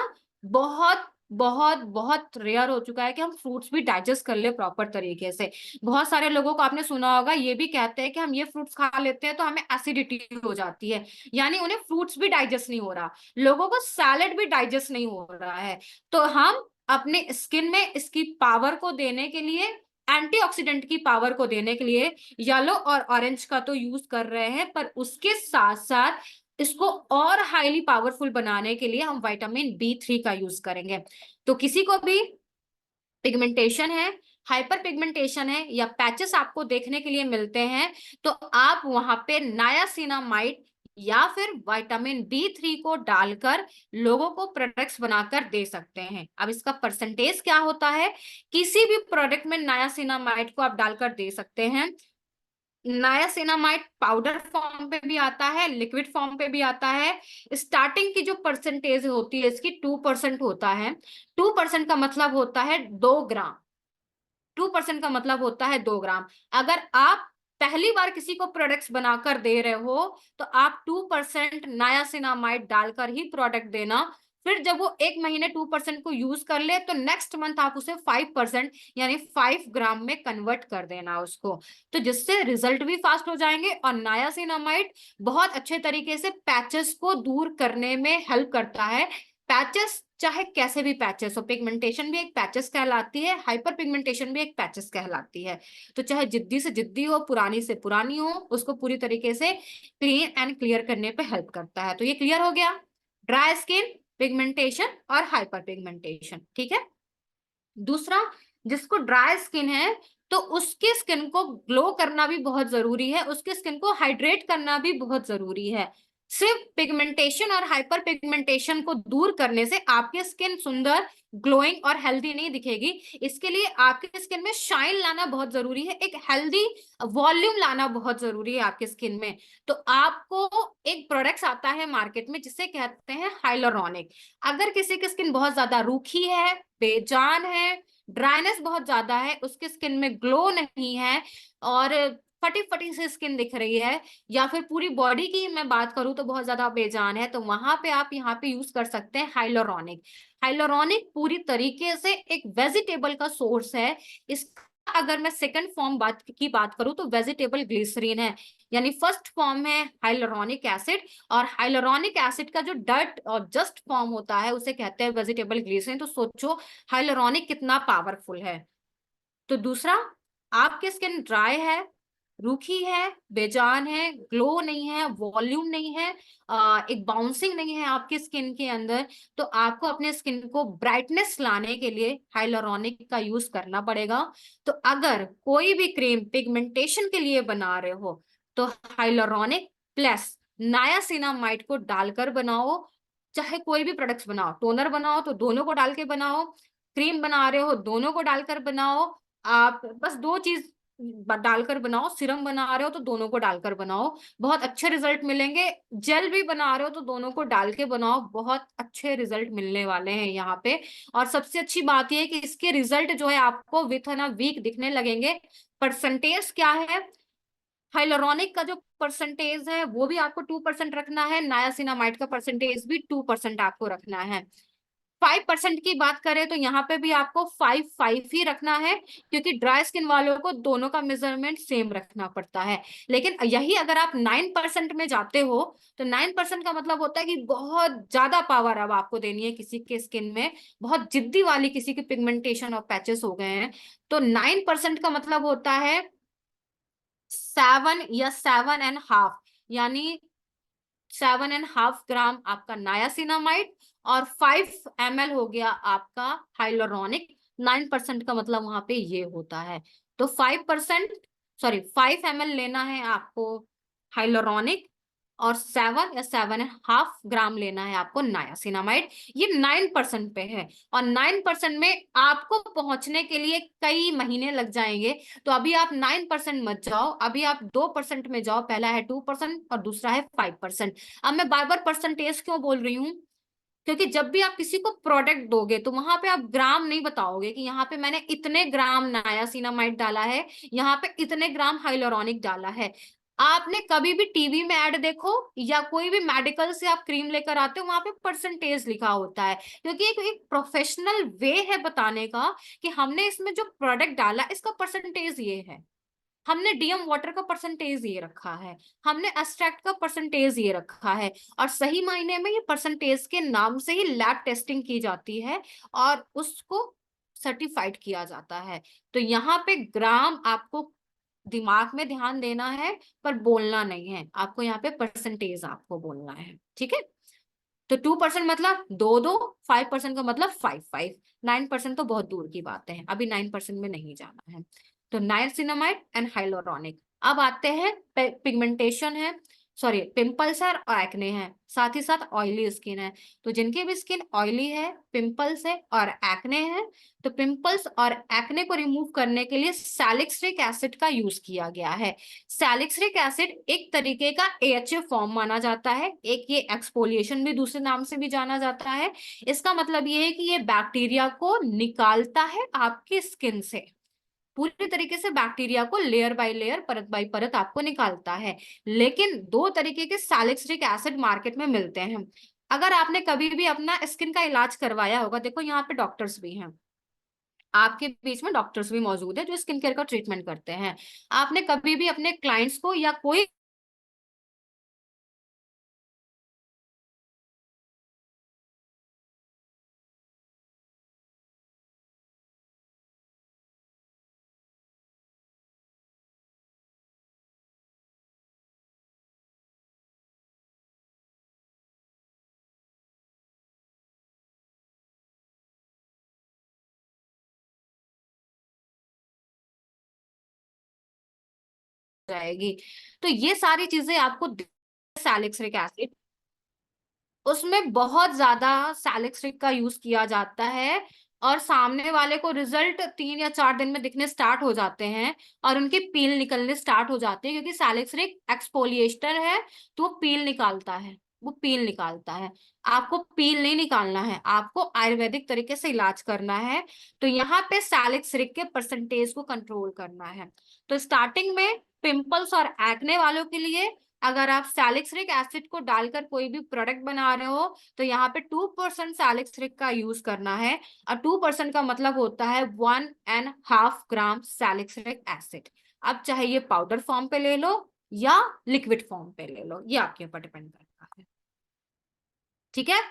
बहुत बहुत बहुत रेयर हो चुका है कि हम फ्रूट्स भी डाइजेस्ट कर ले प्रॉपर तरीके से। बहुत सारे लोगों को आपने सुना होगा ये भी कहते हैं कि हम ये फ्रूट्स खा लेते हैं तो हमें एसिडिटी हो जाती है, यानी उन्हें फ्रूट्स भी डाइजेस्ट नहीं हो रहा, लोगों को सैलेड भी डाइजेस्ट नहीं हो रहा है। तो हम अपने स्किन में इसकी पावर को देने के लिए, एंटीऑक्सीडेंट की पावर को देने के लिए येलो और ऑरेंज का तो यूज कर रहे हैं, पर उसके साथ साथ इसको और हाईली पावरफुल बनाने के लिए हम विटामिन B3 का यूज करेंगे। तो किसी को भी पिगमेंटेशन है, हाइपर पिगमेंटेशन है या पैचेस आपको देखने के लिए मिलते हैं, तो आप वहां पे नायासिनामाइड या फिर विटामिन B3 को डालकर लोगों को प्रोडक्ट्स बनाकर दे सकते हैं। अब इसका परसेंटेज क्या होता है, किसी भी प्रोडक्ट में नायासिनामाइड को आप डालकर दे सकते हैं। नायासिनामाइड पाउडर फॉर्म पे भी आता है, लिक्विड फॉर्म पे भी आता है। स्टार्टिंग की जो परसेंटेज होती है इसकी 2% होता है। 2% का मतलब होता है 2 ग्राम। 2% का मतलब होता है 2 ग्राम। अगर आप पहली बार किसी को प्रोडक्ट्स बनाकर दे रहे हो तो आप 2% नायासिनामाइड डालकर ही प्रोडक्ट देना। फिर जब वो 1 महीने 2% को यूज कर ले तो नेक्स्ट मंथ आप उसे 5% यानी 5 ग्राम में कन्वर्ट कर देना उसको, तो जिससे रिजल्ट भी फास्ट हो जाएंगे। और नायासिनामाइड बहुत अच्छे तरीके से पैचेस को दूर करने में हेल्प करता है। पैचेस चाहे कैसे भी पैचेस हो, पिगमेंटेशन भी एक पैचेस कहलाती है, हाइपर पिगमेंटेशन भी एक पैचेस कहलाती है। तो चाहे जिद्दी से जिद्दी हो, पुरानी से पुरानी हो, उसको पूरी तरीके से क्लीन एंड क्लियर करने पे हेल्प करता है। तो ये क्लियर हो गया, ड्राई स्किन, पिगमेंटेशन और हाइपर पिगमेंटेशन। ठीक है। दूसरा, जिसको ड्राई स्किन है तो उसके स्किन को ग्लो करना भी बहुत जरूरी है, उसके स्किन को हाइड्रेट करना भी बहुत जरूरी है। सिर्फ पिगमेंटेशन और हाइपर पिगमेंटेशन को दूर करने से आपकी स्किन सुंदर, ग्लोइंग और हेल्दी नहीं दिखेगी। इसके लिए आपके स्किन में शाइन लाना बहुत जरूरी है, एक हेल्दी वॉल्यूम लाना बहुत जरूरी है आपके स्किन में। तो आपको एक प्रोडक्ट आता है मार्केट में जिसे कहते हैं हाइलुरोनिक। अगर किसी की स्किन बहुत ज्यादा रूखी है, बेजान है, ड्राइनेस बहुत ज्यादा है, उसके स्किन में ग्लो नहीं है और फटी फटी से स्किन दिख रही है, या फिर पूरी बॉडी की मैं बात करूं तो बहुत ज्यादा बेजान है, तो वहां पे आप यहाँ पे यूज कर सकते हैं हाइलुरोनिक। हाइलुरोनिक पूरी तरीके से एक वेजिटेबल का सोर्स है। इसका अगर मैं सेकंड फॉर्म की बात करूं तो वेजिटेबल ग्लिसरीन है, यानी फर्स्ट फॉर्म है हाइलुरोनिक एसिड। और हाइलुरोनिक एसिड का जो डर्ट और जस्ट फॉर्म होता है उसे कहते हैं वेजिटेबल ग्लिसरीन। तो सोचो हाइलुरोनिक कितना पावरफुल है। तो दूसरा, आपकी स्किन ड्राई है, रूखी है, बेजान है, ग्लो नहीं है, वॉल्यूम नहीं है, एक बाउंसिंग नहीं है आपकी स्किन के अंदर, तो आपको अपने स्किन को ब्राइटनेस लाने के लिए हाइलुरोनिक का यूज करना पड़ेगा। तो अगर कोई भी क्रीम पिगमेंटेशन के लिए बना रहे हो तो हाइलुरोनिक प्लस नायासिनामाइड को डालकर बनाओ। चाहे कोई भी प्रोडक्ट्स बनाओ, टोनर बनाओ तो दोनों को डाल के बनाओ, क्रीम बना रहे हो दोनों को डालकर बनाओ। आप बस 2 चीज डालकर बनाओ, सीरम बना रहे हो तो दोनों को डालकर बनाओ, बहुत अच्छे रिजल्ट मिलेंगे। जेल भी बना रहे हो तो दोनों को डाल के बनाओ, बहुत अच्छे रिजल्ट मिलने वाले हैं यहाँ पे। और सबसे अच्छी बात यह है कि इसके रिजल्ट जो है आपको विथ इन अ वीक दिखने लगेंगे। परसेंटेज क्या है, हाइलुरोनिक का जो परसेंटेज है वो भी आपको 2% रखना है, नायासिनामाइड का परसेंटेज भी 2% आपको रखना है। 5% की बात करें तो यहाँ पे भी आपको 5 ही रखना है, क्योंकि ड्राई स्किन वालों को दोनों का मेजरमेंट सेम रखना पड़ता है। लेकिन यही अगर आप 9% में जाते हो तो 9% का मतलब होता है कि बहुत ज्यादा पावर अब आपको देनी है किसी के स्किन में, बहुत जिद्दी वाली किसी की पिगमेंटेशन और पैचेस हो गए हैं, तो 9% का मतलब होता है 7 या 7.5, यानी 7.5 ग्राम आपका नायासिनामाइड और 5 ml हो गया आपका हाइलुरोनिक। 9% का मतलब वहां पे ये होता है। तो 5 लेना है आपको हाइलोरॉनिक, और 7 या 7.5 ग्राम लेना है आपको नायासिनामाइड। ये 9% पे है, और 9% में आपको पहुंचने के लिए कई महीने लग जाएंगे। तो अभी आप 9% मत जाओ, अभी आप 2% में जाओ। पहला है 2% और दूसरा है 5%। अब मैं बार बार परसेंटेज क्यों बोल रही हूँ, क्योंकि जब भी आप किसी को प्रोडक्ट दोगे तो वहां पे आप ग्राम नहीं बताओगे कि यहाँ पे मैंने इतने ग्राम नायासिनामाइड डाला है, यहाँ पे इतने ग्राम हाइलोरॉनिक डाला है। आपने कभी भी टीवी में ऐड देखो या कोई भी मेडिकल से आप क्रीम लेकर आते हो, वहां पे परसेंटेज लिखा होता है, क्योंकि एक प्रोफेशनल वे है बताने का कि हमने इसमें जो प्रोडक्ट डाला इसका परसेंटेज ये है, हमने डीएम वाटर का परसेंटेज ये रखा है, हमने एक्सट्रैक्ट का परसेंटेज ये रखा है। और सही मायने में ये परसेंटेज के नाम से ही लैब टेस्टिंग की जाती है और उसको सर्टिफाइड किया जाता है। तो यहाँ पे ग्राम आपको दिमाग में ध्यान देना है, पर बोलना नहीं है आपको, यहाँ पे परसेंटेज आपको बोलना है, ठीक है। तो 2% मतलब 2-2, 5% का मतलब 5-5, 9% तो बहुत दूर की बात है, अभी 9% में नहीं जाना है। तो नाइसिनामाइड एंड हाइलोरॉनिक। अब आते हैं पिगमेंटेशन है, सॉरी पिंपल्स है और एक्ने है, साथ ही साथ ऑयली स्किन है। तो जिनकी भी स्किन ऑयली है, पिंपल्स है और एक्ने है, तो पिंपल्स और एक्ने को रिमूव करने के लिए सैलिसिलिक एसिड का यूज किया गया है। सैलिसिलिक एसिड एक तरीके का AHA फॉर्म माना जाता है, एक ये एक्सफोलिएशन भी दूसरे नाम से भी जाना जाता है। इसका मतलब ये है कि ये बैक्टीरिया को निकालता है आपकी स्किन से, पूरी तरीके से बैक्टीरिया को लेयर बाय लेयर, परत बाय परत आपको निकालता है। लेकिन दो तरीके के सैलिसिलिक एसिड मार्केट में मिलते हैं। अगर आपने कभी भी अपना स्किन का इलाज करवाया होगा, देखो यहाँ पे डॉक्टर्स भी हैं, आपके बीच में डॉक्टर्स भी मौजूद है जो स्किन केयर का ट्रीटमेंट करते हैं। आपने कभी भी अपने क्लाइंट्स को या कोई जाएगी। तो ये सारी चीजें आपको सैलिसिलिक एसिड, उसमें बहुत ज्यादा सैलिसिलिक का यूज किया जाता है, और सामने वाले को रिजल्ट 3 या 4 दिन में दिखने स्टार्ट हो जाते हैं और उनके पील निकलने स्टार्ट हो जाते हैं, क्योंकि सैलिसिलिक एक्सफोलिएटर है तो वो पील निकालता है, वो पील निकालता है। आपको पील नहीं निकालना है, आपको आयुर्वेदिक तरीके से इलाज करना है। तो यहाँ पे सैलिसिलिक के परसेंटेज को कंट्रोल करना है। तो स्टार्टिंग में पिंपल्स और एक्ने वालों के लिए अगर आप सैलिसिलिक एसिड को डालकर कोई भी प्रोडक्ट बना रहे हो तो यहाँ पे 2% सैलिसिलिक का यूज करना है, और 2% का मतलब होता है 1.5 ग्राम सैलिसिलिक एसिड। अब चाहे ये पाउडर फॉर्म पे ले लो या लिक्विड फॉर्म पे ले लो, ये आपके ऊपर डिपेंड करता है, ठीक है।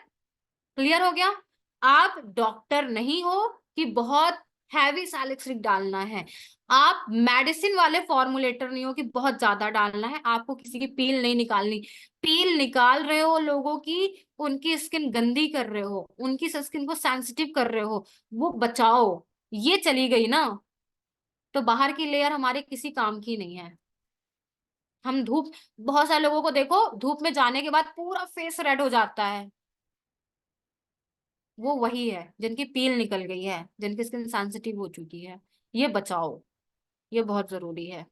क्लियर हो गया। आप डॉक्टर नहीं हो कि बहुत हैवी सैलिसिलिक डालना है, आप मेडिसिन वाले फॉर्मुलेटर नहीं हो कि बहुत ज्यादा डालना है। आपको किसी की पील नहीं निकालनी, पील निकाल रहे हो लोगों की, उनकी स्किन गंदी कर रहे हो, उनकी स्किन को सेंसिटिव कर रहे हो, वो बचाओ, ये चली गई ना, तो बाहर की लेयर हमारे किसी काम की नहीं है। हम धूप, बहुत सारे लोगों को देखो धूप में जाने के बाद पूरा फेस रेड हो जाता है, वो वही है जिनकी पील निकल गई है, जिनकी स्किन सेंसिटिव हो चुकी है। ये बचाओ, ये बहुत जरूरी है।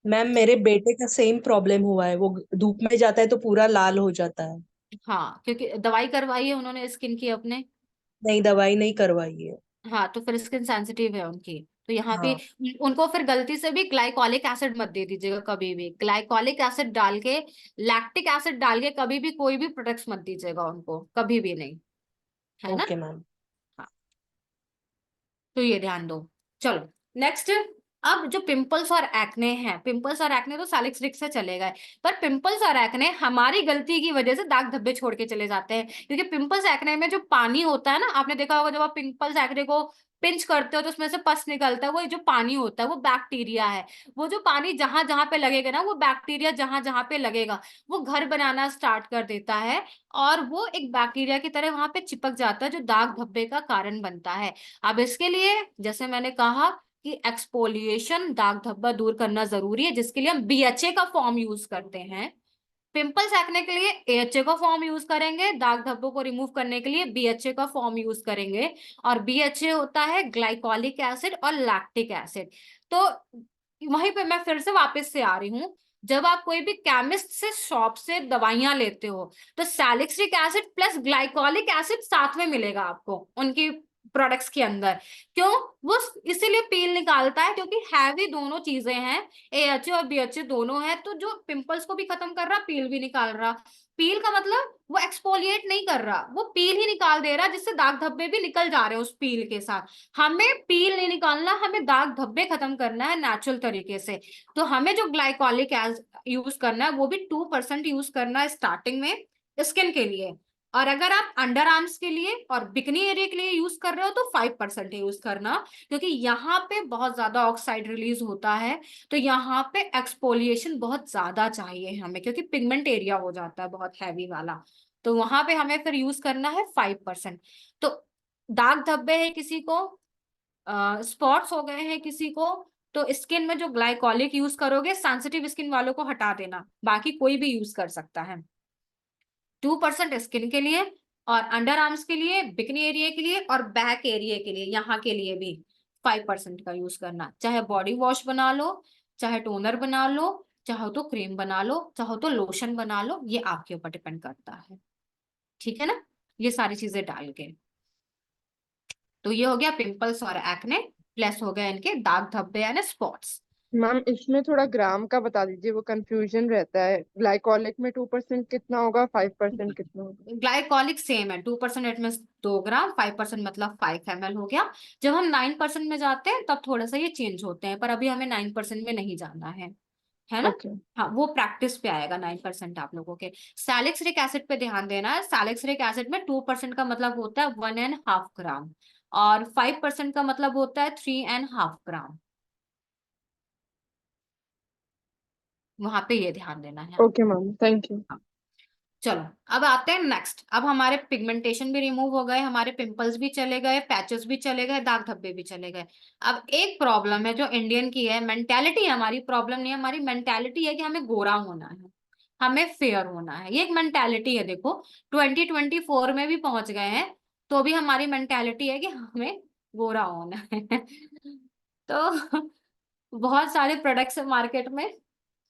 मैम मेरे बेटे का सेम प्रॉब्लम हुआ है, वो धूप में जाता है तो पूरा लाल हो जाता है। हाँ, क्योंकि दवाई करवाई है उन्होंने स्किन की अपने। नहीं, दवाई नहीं करवाई है। हाँ, तो फिर स्किन सेंसिटिव है उनकी, तो यहाँ पे हाँ। उनको फिर गलती से भी ग्लाइकोलिक एसिड मत दे दीजिएगा कभी भी। ग्लाइकोलिक एसिड डाल के, लैक्टिक एसिड डाल के कभी भी कोई भी प्रोडक्ट्स मत दीजिएगा उनको, कभी भी नहीं, है ना। Okay ma'am. हाँ, तो ये ध्यान दो। चलो नेक्स्ट, अब जो पिंपल्स और एक्ने हैं, पिंपल्स और एक्ने तो सैलिसिलिक से चले गए, पर पिंपल्स और एक्ने हमारी गलती की वजह से दाग धब्बे छोड़ के चले जाते हैं। क्योंकि पिंपल्स एक्ने में जो पानी होता है ना, आपने देखा होगा जब आप पिंपल्स एक्ने को पिंच करते हो तो उसमें से पस निकलता है, वो जो पानी होता है वो बैक्टीरिया है। वो जो पानी जहां जहां पे लगेगा ना, वो बैक्टीरिया जहां जहां पे लगेगा वो घर बनाना स्टार्ट कर देता है, और वो एक बैक्टीरिया की तरह वहां पे चिपक जाता है, जो दाग धब्बे का कारण बनता है। अब इसके लिए जैसे मैंने कहा कि एक्सफोलिएशन, दाग धब्बा दूर करना जरूरी है, जिसके लिए हम BHA का फॉर्म यूज करते हैं। पिंपल्स एक्ने के लिए AHA का फॉर्म यूज करेंगे, दाग धब्बों को रिमूव करने के लिए BHA का फॉर्म यूज करेंगे। और BHA होता है ग्लाइकोलिक एसिड और लैक्टिक एसिड। तो वहीं पे मैं फिर से वापस से आ रही हूँ, जब आप कोई भी केमिस्ट से शॉप से दवाइयां लेते हो तो salicylic acid plus glycolic acid साथ में मिलेगा आपको उनकी प्रोडक्ट्स के अंदर। क्यों? वो इसीलिए पील निकालता है, क्योंकि हैवी दोनों चीजें हैं, AHA और BHA दोनों है, तो जो पिंपल्स को भी खत्म कर रहा, पील भी निकाल रहा। पील का मतलब वो एक्सफोलिएट नहीं कर रहा, वो पील ही निकाल दे रहा, जिससे दाग धब्बे भी निकल जा रहे हैं उस पील के साथ। हमें पील नहीं निकालना, हमें दाग धब्बे खत्म करना है नेचुरल तरीके से। तो हमें जो ग्लाइकोलिक यूज करना है वो भी 2% यूज करना है स्टार्टिंग में स्किन के लिए। और अगर आप अंडर आर्म्स के लिए और बिकनी एरिया के लिए यूज कर रहे हो तो 5% यूज करना, क्योंकि यहाँ पे बहुत ज्यादा ऑक्साइड रिलीज होता है, तो यहाँ पे एक्सफोलिएशन बहुत ज्यादा चाहिए हमें, क्योंकि पिगमेंट एरिया हो जाता है बहुत हैवी वाला। तो वहां पे हमें फिर यूज करना है 5%। तो दाग धब्बे है किसी को, स्पॉट्स हो गए हैं किसी को, तो स्किन में जो ग्लाइकोलिक यूज करोगे, सेंसिटिव स्किन वालों को हटा देना, बाकी कोई भी यूज कर सकता है। 2% स्किन के लिए, और अंडर आर्म्स के लिए, बिकनी एरिया के लिए, और बैक एरिया के लिए, यहाँ के लिए भी 5% का यूज करना। चाहे बॉडी वॉश बना लो, चाहे टोनर बना लो, चाहो तो क्रीम बना लो, चाहो तो लोशन बना लो, ये आपके ऊपर डिपेंड करता है। ठीक है ना, ये सारी चीजें डाल के। तो ये हो गया पिंपल्स और एक्ने, प्लस हो गया इनके दाग धब्बे यानी स्पॉट्स। मैम इसमें थोड़ा ग्राम का बता दीजिए, वो कंफ्यूजन रहता है। ग्लाइकोलिक में 2% कितना होगा, 5% कितना होगा? ग्लाइकोलिक सेम है, 2% इट मीन 2 ग्राम, 5% मतलब 5 ml हो गया। जब हम 9% में जाते हैं तब थोड़ा सा ये चेंज होते हैं, पर अभी हमें 9% में नहीं जाना है ना। ओके। हाँ, वो प्रैक्टिस पे आएगा 9% आप लोगों के। सैलिसिलिक एसिड पे ध्यान देना है। सैलिसिलिक एसिड में 2% का मतलब होता है 1.5 ग्राम, और 5% का मतलब होता है 3.5 ग्राम। वहां पे ये ध्यान देना है। Okay ma'am, thank you. चलो अब आते हैं नेक्स्ट। अब हमारे पिगमेंटेशन भी रिमूव हो गए, हमारे पिंपल्स भी चले गए, पैचेस भी चले गए, दाग धब्बे भी चले गए। अब एक प्रॉब्लम है जो इंडियन की है, मेंटेलिटी है हमारी, प्रॉब्लम नहीं है हमारी, मेंटेलिटी है कि हमें गोरा होना है, हमें फेयर होना है। ये एक मेंटेलिटी है। देखो 2024 में भी पहुंच गए हैं, तो भी हमारी मेंटेलिटी है कि हमें गोरा होना है। तो बहुत सारे प्रोडक्ट्स है मार्केट में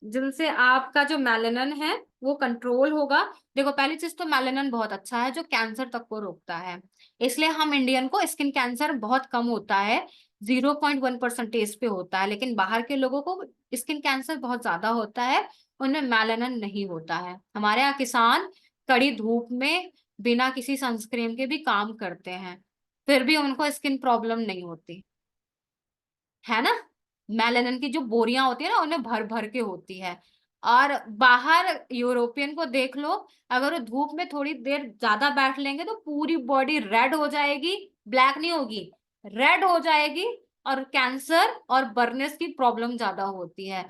जिनसे आपका जो मेलानिन है वो कंट्रोल होगा। देखो पहली चीज तो मेलानिन बहुत अच्छा है, जो कैंसर तक को रोकता है, इसलिए हम इंडियन को स्किन कैंसर बहुत कम होता है, 0.1% पे होता है। लेकिन बाहर के लोगों को स्किन कैंसर बहुत ज्यादा होता है, उनमें मेलानिन नहीं होता है। हमारे यहाँ किसान कड़ी धूप में बिना किसी सनस्क्रीन के भी काम करते हैं, फिर भी उनको स्किन प्रॉब्लम नहीं होती है ना। मेलानिन की जो बोरियां होती है ना, उनमें भर भर के होती है। और बाहर यूरोपियन को देख लो, अगर वो धूप में थोड़ी देर ज्यादा बैठ लेंगे तो पूरी बॉडी रेड हो जाएगी, ब्लैक नहीं होगी, रेड हो जाएगी, और कैंसर और बर्नेस की प्रॉब्लम ज्यादा होती है।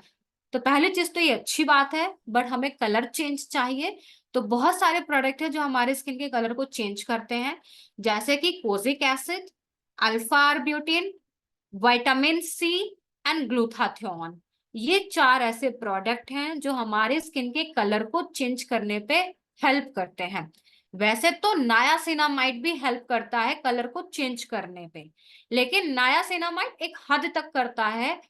तो पहली चीज तो ये अच्छी बात है, बट हमें कलर चेंज चाहिए। तो बहुत सारे प्रोडक्ट है जो हमारे स्किन के कलर को चेंज करते हैं, जैसे कि kojic acid, alpha arbutin, vitamin C and glutathione. ये 4 ऐसे प्रोडक्ट हैं जो हमारे स्किन के कलर को चेंज करने पे हेल्प करते हैं। वैसे तो नायासिनामाइड भी हेल्प करता है कलर को चेंज करने पे, लेकिन नायासिनामाइड एक हद तक करता है,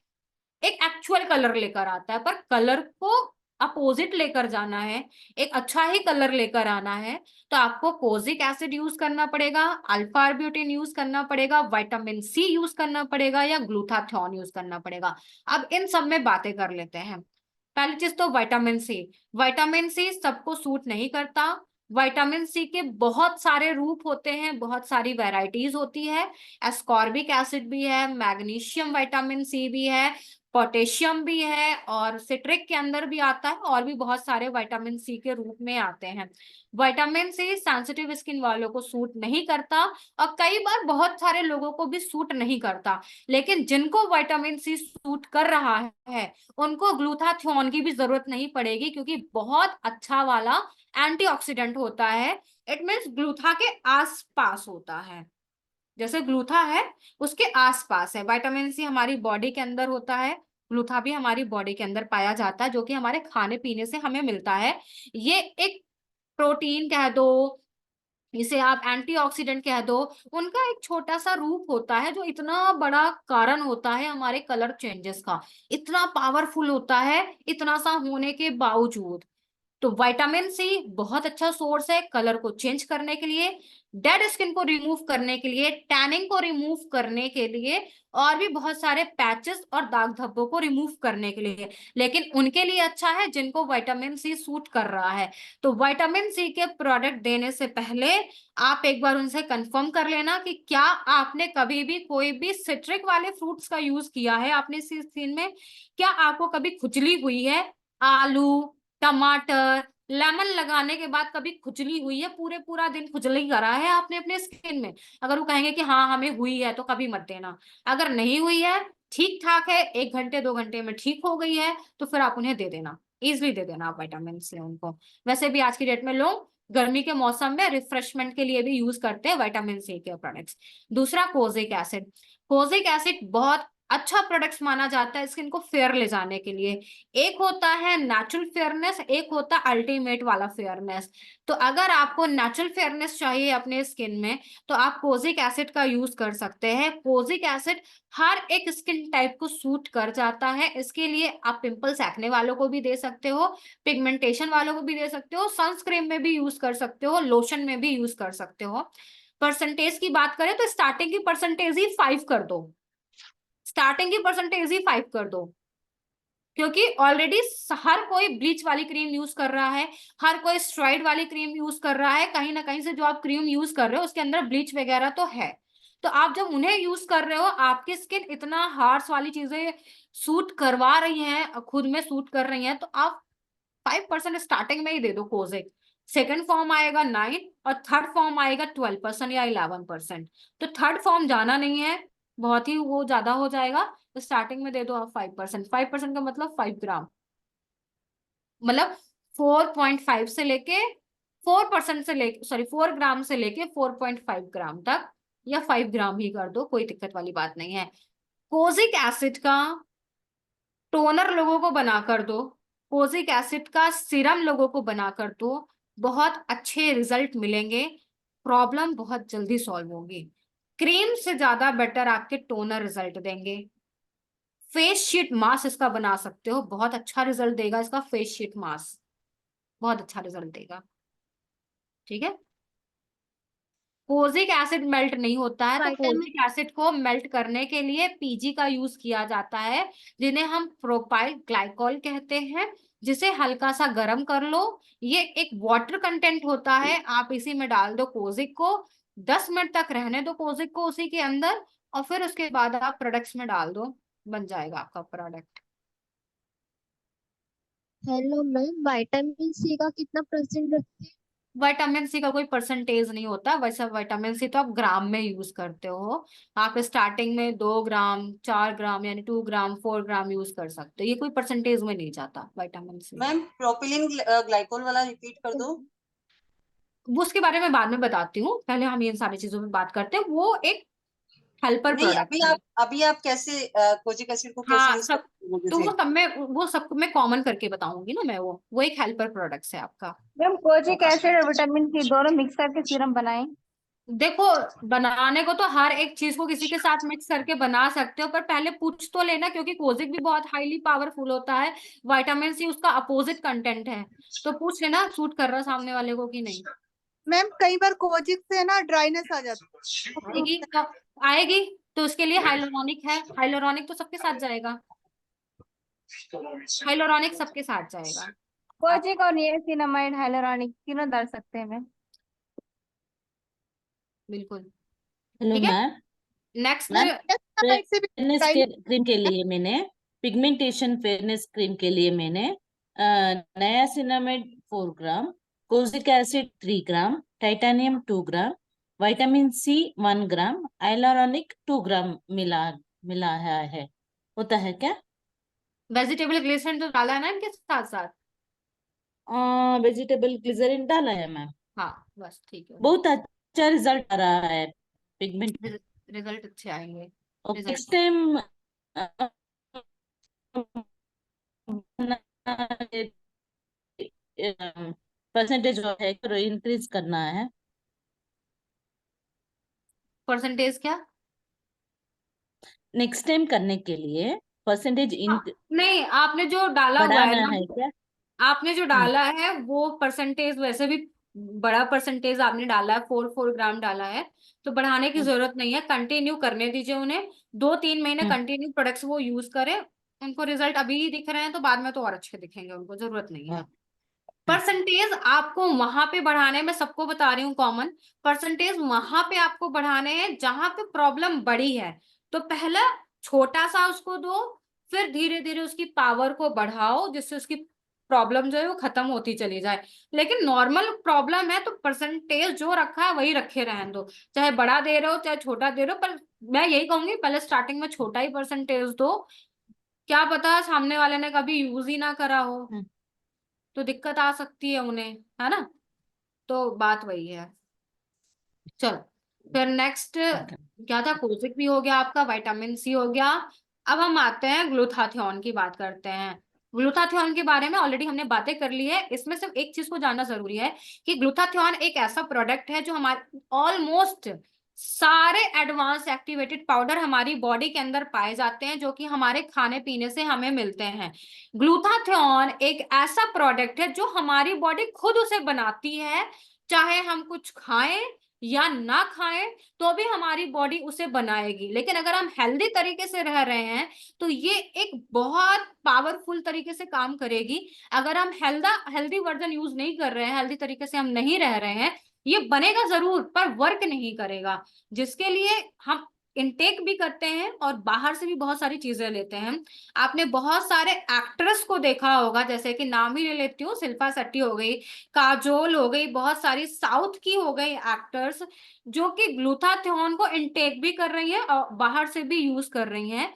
एक एक्चुअल कलर लेकर आता है, पर कलर को अपोजिट लेकर जाना है, एक अच्छा ही कलर लेकर आना है, तो आपको कोजिक एसिड यूज करना पड़ेगा, अल्फा आर्ब्यूटिन यूज करना पड़ेगा, विटामिन सी यूज करना पड़ेगा, या ग्लूथाथियोन यूज करना पड़ेगा। अब इन सब में बातें कर लेते हैं। पहली चीज तो विटामिन सी। विटामिन सी सबको सूट नहीं करता, विटामिन सी के बहुत सारे रूप होते हैं, बहुत सारी वैरायटीज होती है। एस्कॉर्बिक एसिड भी है, मैग्नीशियम विटामिन सी भी है, पोटेशियम भी है, और सिट्रिक के अंदर भी आता है, और भी बहुत सारे विटामिन सी के रूप में आते हैं। विटामिन सी सेंसिटिव स्किन वालों को सूट नहीं करता, और कई बार बहुत सारे लोगों को भी सूट नहीं करता। लेकिन जिनको विटामिन सी सूट कर रहा है उनको ग्लूटाथियोन की भी जरूरत नहीं पड़ेगी, क्योंकि बहुत अच्छा वाला एंटीऑक्सीडेंट होता है। इट मीन्स ग्लूथा के आसपास होता है, जैसे ग्लूथा है उसके आसपास है। विटामिन सी हमारी बॉडी के अंदर होता है, ग्लूथा भी हमारी बॉडी के अंदर पाया जाता है, जो कि हमारे खाने पीने से हमें मिलता है। ये एक प्रोटीन कह दो, इसे आप एंटीऑक्सीडेंट कह दो, उनका एक छोटा सा रूप होता है जो इतना बड़ा कारण होता है हमारे कलर चेंजेस का। इतना पावरफुल होता है इतना सा होने के बावजूद। तो विटामिन सी बहुत अच्छा सोर्स है कलर को चेंज करने के लिए, डेड स्किन को रिमूव करने के लिए, टैनिंग को रिमूव करने के लिए, और भी बहुत सारे पैचेस और दाग धब्बों को रिमूव करने के लिए। लेकिन उनके लिए अच्छा है जिनको विटामिन सी सूट कर रहा है। तो विटामिन सी के प्रोडक्ट देने से पहले आप एक बार उनसे कंफर्म कर लेना कि क्या आपने कभी भी कोई भी सिट्रिक वाले फ्रूट्स का यूज किया है आपने स्किन में, क्या आपको कभी खुजली हुई है, आलू, टमाटर, लेमन लगाने के बाद कभी खुजली हुई है, पूरे पूरा दिन खुजली करा है आपने अपने स्किन में। अगर वो कहेंगे कि हाँ हमें हुई है तो कभी मत देना। अगर नहीं हुई है, ठीक ठाक है, 1 घंटे 2 घंटे में ठीक हो गई है, तो फिर आप उन्हें दे देना, इजिली दे देना आप विटामिन से उनको। वैसे भी आज की डेट में लोग गर्मी के मौसम में रिफ्रेशमेंट के लिए भी यूज करते हैं विटामिन सी के प्रोडक्ट्स। दूसरा कोजिक एसिड। कोजिक एसिड बहुत अच्छा प्रोडक्ट्स माना जाता है स्किन को फेयर ले जाने के लिए। एक होता है नेचुरल फेयरनेस, एक होता है अल्टीमेट वाला फेयरनेस। तो अगर आपको नेचुरल फेयरनेस चाहिए अपने स्किन में तो आप कोजिक एसिड का यूज कर सकते हैं। कोजिक एसिड हर एक स्किन टाइप को सूट कर जाता है। इसके लिए आप पिंपल्स एक्ने वालों को भी दे सकते हो, पिगमेंटेशन वालों को भी दे सकते हो, सनस्क्रीन में भी यूज कर सकते हो, लोशन में भी यूज कर सकते हो। परसेंटेज की बात करें तो स्टार्टिंग की परसेंटेज ही 5 कर दो, स्टार्टिंग की परसेंटेज ही 5 कर दो, क्योंकि ऑलरेडी हर कोई ब्लीच वाली क्रीम यूज कर रहा है, हर कोई स्टेरॉइड वाली क्रीम यूज कर रहा है। कहीं ना कहीं से जो आप क्रीम यूज कर रहे हो उसके अंदर ब्लीच वगैरह तो है। तो आप जब उन्हें यूज कर रहे हो, आपकी स्किन इतना हार्श वाली चीजें सूट करवा रही हैं, खुद में सूट कर रही हैं, तो आप 5% स्टार्टिंग में ही दे दो कोजिक। सेकेंड फॉर्म आएगा 9 और थर्ड फॉर्म आएगा 12% या 11%। तो थर्ड फॉर्म जाना नहीं है, बहुत ही वो ज्यादा हो जाएगा। तो स्टार्टिंग में दे दो आप 5%। 5% का मतलब 5 ग्राम, मतलब 4.5 से लेके 4% से लेके, सॉरी 4 ग्राम से लेके 4.5 ग्राम तक, या 5 ग्राम ही कर दो, कोई दिक्कत वाली बात नहीं है। कोजिक एसिड का टोनर लोगों को बनाकर दो, कोजिक एसिड का सीरम लोगों को बनाकर दो, बहुत अच्छे रिजल्ट मिलेंगे, प्रॉब्लम बहुत जल्दी सॉल्व होगी। क्रीम से ज्यादा बेटर आपके टोनर रिजल्ट देंगे। फेस शीट मास्क इसका बना सकते हो, बहुत अच्छा रिजल्ट देगा इसका फेस शीट मास्क, बहुत अच्छा रिजल्ट देगा। ठीक है। कोजिक एसिड मेल्ट नहीं होता है, तो विटामिन कोजिक एसिड को मेल्ट करने के लिए पीजी का यूज किया जाता है, जिन्हें हम प्रोपाइल ग्लाइकोल कहते हैं, जिसे हल्का सा गर्म कर लो। ये एक वाटर कंटेंट होता है, आप इसी में डाल दो कोजिक को, 10 मिनट तक रहने दो कोजिक को उसी के अंदर, और फिर उसके बाद आप प्रोडक्ट्स में डाल दो, बन जाएगा आपका product. Hello ma'am, vitamin C का कितना परसेंट रखते हैं? विटामिन सी का कोई परसेंटेज नहीं होता, वैसे विटामिन सी तो आप ग्राम में यूज करते हो। आप स्टार्टिंग में 2 ग्राम, 4 ग्राम, यानी 2 ग्राम, 4 ग्राम यूज कर सकते हो, ये कोई परसेंटेज में नहीं जाता vitamin C. Ma'am propylene glycol वाला रिपीट कर दो। वो उसके बारे में बाद में बताती हूँ, पहले हम इन सारी चीजों पे बात करते हैं। वो एक हेल्पर नहीं, प्रोडक्ट है। अभी आप कैसे कोजिक एसिड को कैसे हाँ यूज सब, करते हो तो मुझे? वो सब मैं कॉमन करके बताऊंगी ना मैं, वो एक हेल्पर प्रोडक्ट है आपका। मैम कोजिक एसिड और विटामिन सी दोनों मिक्स करके सीरम बनाएं। देखो, बनाने को तो हर एक चीज को किसी के साथ मिक्स करके बना सकते हो, पर पहले पूछ तो लेना, क्योंकि कोजिक भी बहुत हाईली पावरफुल होता है, विटामिन सी उसका अपोजिट कंटेंट है। तो पूछ लेना सूट कर रहा सामने वाले को कि नहीं। मैम कई बार कोजिक से ना ड्राइनेस आ जाती है। आएगी तो आएगी, तो उसके लिए हाइलोरॉनिक है, हाइलोरॉनिक तो सबके साथ जाएगा, हाइलोरॉनिक सबके साथ जाएगा। कोजिक और नियासिनामाइड हाइलुरोनिक तीनों डाल सकते हैं मैम। बिल्कुल हेलो ठीक है। मैम। नेक्स्ट मैम से भी फेयरनेस टाइम क्रीम के लिए मैंने पिगमेंटेशन फेयरनेस क्रीम के लिए मैंने नियासिनामाइड 4 ग्राम, कोजिक एसिड 3 ग्राम, टाइटेनियम 2 ग्राम, विटामिन सी 1 ग्राम, हाइलुरोनिक 2 ग्राम मिलाया है। होता है क्या? वेजिटेबल ग्लिसरीन तो डाला है ना इनके साथ साथ। वेजिटेबल ग्लिसरीन डाला है मैम। हाँ बस ठीक है। बहुत अच्छा रिजल्ट आ रहा है पिगमेंट। रिजल्ट अच्छे आएंगे। और रिजल्ट नेक्स्ट टाइम परसेंटेज जो है इंक्रीज करना है। परसेंटेज क्या? नेक्स्ट टाइम करने के लिए परसेंटेज हाँ, नहीं आपने जो डाला हुआ है बढ़ाना ना, है क्या? आपने जो डाला है वो परसेंटेज वैसे भी बड़ा परसेंटेज आपने डाला है, 4 ग्राम डाला है, तो बढ़ाने की जरूरत नहीं है। कंटिन्यू करने दीजिए उन्हें, 2-3 महीने कंटिन्यू प्रोडक्ट्स वो यूज करें। उनको रिजल्ट अभी ही दिख रहे हैं तो बाद में तो और अच्छे दिखेंगे, उनको जरूरत नहीं है। परसेंटेज आपको वहां पे बढ़ाने में, सबको बता रही हूँ कॉमन, परसेंटेज वहां पे आपको बढ़ाने हैं जहां पे प्रॉब्लम बड़ी है। तो पहला छोटा सा उसको दो, फिर धीरे धीरे उसकी पावर को बढ़ाओ जिससे उसकी प्रॉब्लम जो है वो खत्म होती चली जाए। लेकिन नॉर्मल प्रॉब्लम है तो परसेंटेज जो रखा है वही रखे रहने दो, चाहे बड़ा दे रहे हो चाहे छोटा दे रहे हो। पर मैं यही कहूंगी पहले स्टार्टिंग में छोटा ही परसेंटेज दो, क्या पता सामने वाले ने कभी यूज ही ना करा हो तो दिक्कत आ सकती है उन्हें, है ना। तो बात वही है। चलो फिर नेक्स्ट क्या था, कोजिक भी हो गया आपका, विटामिन सी हो गया। अब हम आते हैं ग्लूटाथियोन की बात करते हैं। ग्लूटाथियोन के बारे में ऑलरेडी हमने बातें कर ली है। इसमें सिर्फ एक चीज को जानना जरूरी है कि ग्लूटाथियोन एक ऐसा प्रोडक्ट है जो हमारे ऑलमोस्ट सारे एडवांस एक्टिवेटेड पाउडर हमारी बॉडी के अंदर पाए जाते हैं जो कि हमारे खाने पीने से हमें मिलते हैं। ग्लूटाथियोन एक ऐसा प्रोडक्ट है जो हमारी बॉडी खुद उसे बनाती है, चाहे हम कुछ खाएं या ना खाएं तो भी हमारी बॉडी उसे बनाएगी। लेकिन अगर हम हेल्दी तरीके से रह रहे हैं तो ये एक बहुत पावरफुल तरीके से काम करेगी। अगर हम हेल्दी वर्जन यूज नहीं कर रहे हैं, हेल्दी तरीके से हम नहीं रह रहे हैं, ये बनेगा जरूर पर वर्क नहीं करेगा। जिसके लिए हम इनटेक भी करते हैं और बाहर से भी बहुत सारी चीजें लेते हैं। आपने बहुत सारे एक्ट्रेस को देखा होगा, जैसे कि नाम ही ले लेती हूँ, शिल्पा शेट्टी हो गई, काजोल हो गई, बहुत सारी साउथ की हो गई एक्टर्स जो कि ग्लूटाथियोन को इनटेक भी कर रही हैं और बाहर से भी यूज कर रही हैं।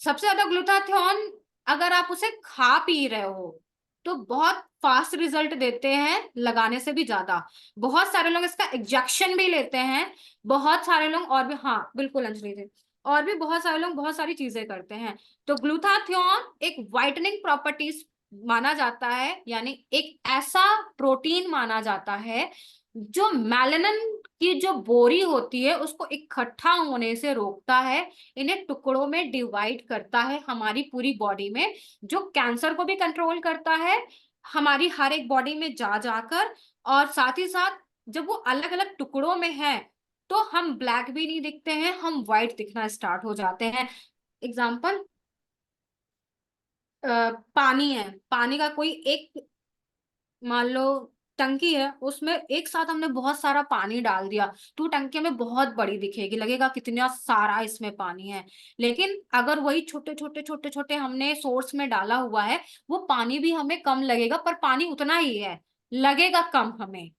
सबसे ज्यादा ग्लूटाथियोन अगर आप उसे खा पी रहे हो तो बहुत फास्ट रिजल्ट देते हैं लगाने से भी ज्यादा। बहुत सारे लोग इसका इंजेक्शन भी लेते हैं, बहुत सारे लोग और भी, हाँ बिल्कुल अंजलि जी, और भी बहुत सारे लोग बहुत सारी चीजें करते हैं। तो ग्लूटाथियोन एक वाइटनिंग प्रॉपर्टीज माना जाता है, यानी एक ऐसा प्रोटीन माना जाता है जो मेलानिन की जो बोरी होती है उसको इकट्ठा होने से रोकता है, इन्हें टुकड़ों में डिवाइड करता है हमारी पूरी बॉडी में, जो कैंसर को भी कंट्रोल करता है हमारी हर एक बॉडी में जा जाकर। और साथ ही साथ जब वो अलग अलग टुकड़ों में है तो हम ब्लैक भी नहीं दिखते हैं, हम व्हाइट दिखना स्टार्ट हो जाते हैं। एग्जाम्पल, पानी है, पानी का कोई एक मान लो टंकी है, उसमें एक साथ हमने बहुत सारा पानी डाल दिया तो टंकी में बहुत बड़ी दिखेगी, लगेगा कितना सारा इसमें पानी है। लेकिन अगर वही छोटे छोटे छोटे छोटे हमने सोर्स में डाला हुआ है, वो पानी भी हमें कम लगेगा पर पानी उतना ही है, लगेगा कम हमें।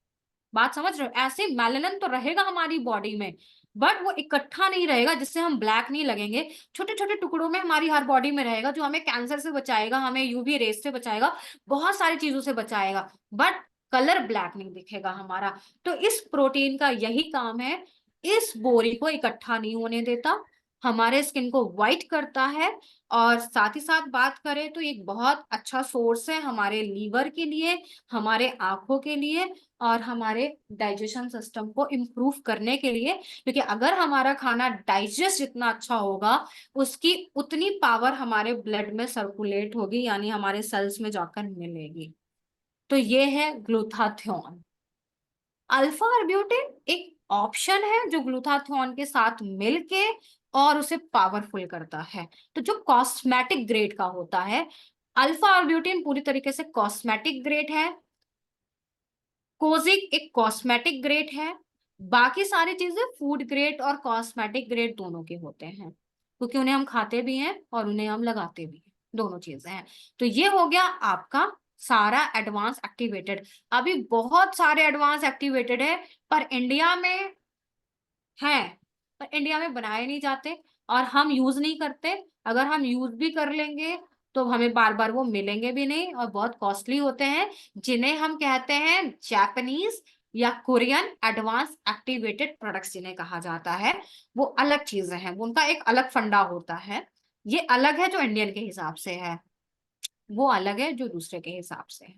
बात समझ रहे हो? ऐसे मेलानिन तो रहेगा हमारी बॉडी में बट वो इकट्ठा नहीं रहेगा जिससे हम ब्लैक नहीं लगेंगे। छोटे छोटे टुकड़ों में हमारी हर बॉडी में रहेगा जो हमें कैंसर से बचाएगा, हमें यूवी रेस से बचाएगा, बहुत सारी चीजों से बचाएगा, बट कलर ब्लैक नहीं दिखेगा हमारा। तो इस प्रोटीन का यही काम है, इस बोरी को इकट्ठा नहीं होने देता, हमारे स्किन को व्हाइट करता है। और साथ ही साथ बात करें तो एक बहुत अच्छा सोर्स है हमारे लीवर के लिए, हमारे आंखों के लिए और हमारे डाइजेशन सिस्टम को इम्प्रूव करने के लिए। क्योंकि अगर हमारा खाना डाइजेस्ट जितना अच्छा होगा उसकी उतनी पावर हमारे ब्लड में सर्कुलेट होगी, यानी हमारे सेल्स में जाकर मिलेगी। तो ये है ग्लूटाथियोन। अल्फा आर्ब्यूटिन एक ऑप्शन है जो ग्लूटाथियोन के साथ मिलके और उसे पावरफुल करता है। तो जो कॉस्मेटिक ग्रेड का होता है, अल्फा आर्ब्यूटिन पूरी तरीके से कॉस्मेटिक ग्रेड है, कोजिक एक कॉस्मेटिक ग्रेड है, बाकी सारी चीजें फूड ग्रेड और कॉस्मेटिक ग्रेड दोनों के होते हैं, क्योंकि उन्हें हम खाते भी हैं और उन्हें हम लगाते भी हैं, दोनों चीजें हैं। तो ये हो गया आपका सारा एडवांस एक्टिवेटेड। अभी बहुत सारे एडवांस एक्टिवेटेड है, पर इंडिया में है, पर इंडिया में बनाए नहीं जाते और हम यूज नहीं करते। अगर हम यूज भी कर लेंगे तो हमें बार बार वो मिलेंगे भी नहीं और बहुत कॉस्टली होते हैं, जिन्हें हम कहते हैं जापानीज या कोरियन एडवांस एक्टिवेटेड प्रोडक्ट्स जिन्हें कहा जाता है। वो अलग चीजें हैं, उनका एक अलग फंडा होता है। ये अलग है जो इंडियन के हिसाब से है, वो अलग है जो दूसरे के हिसाब से है।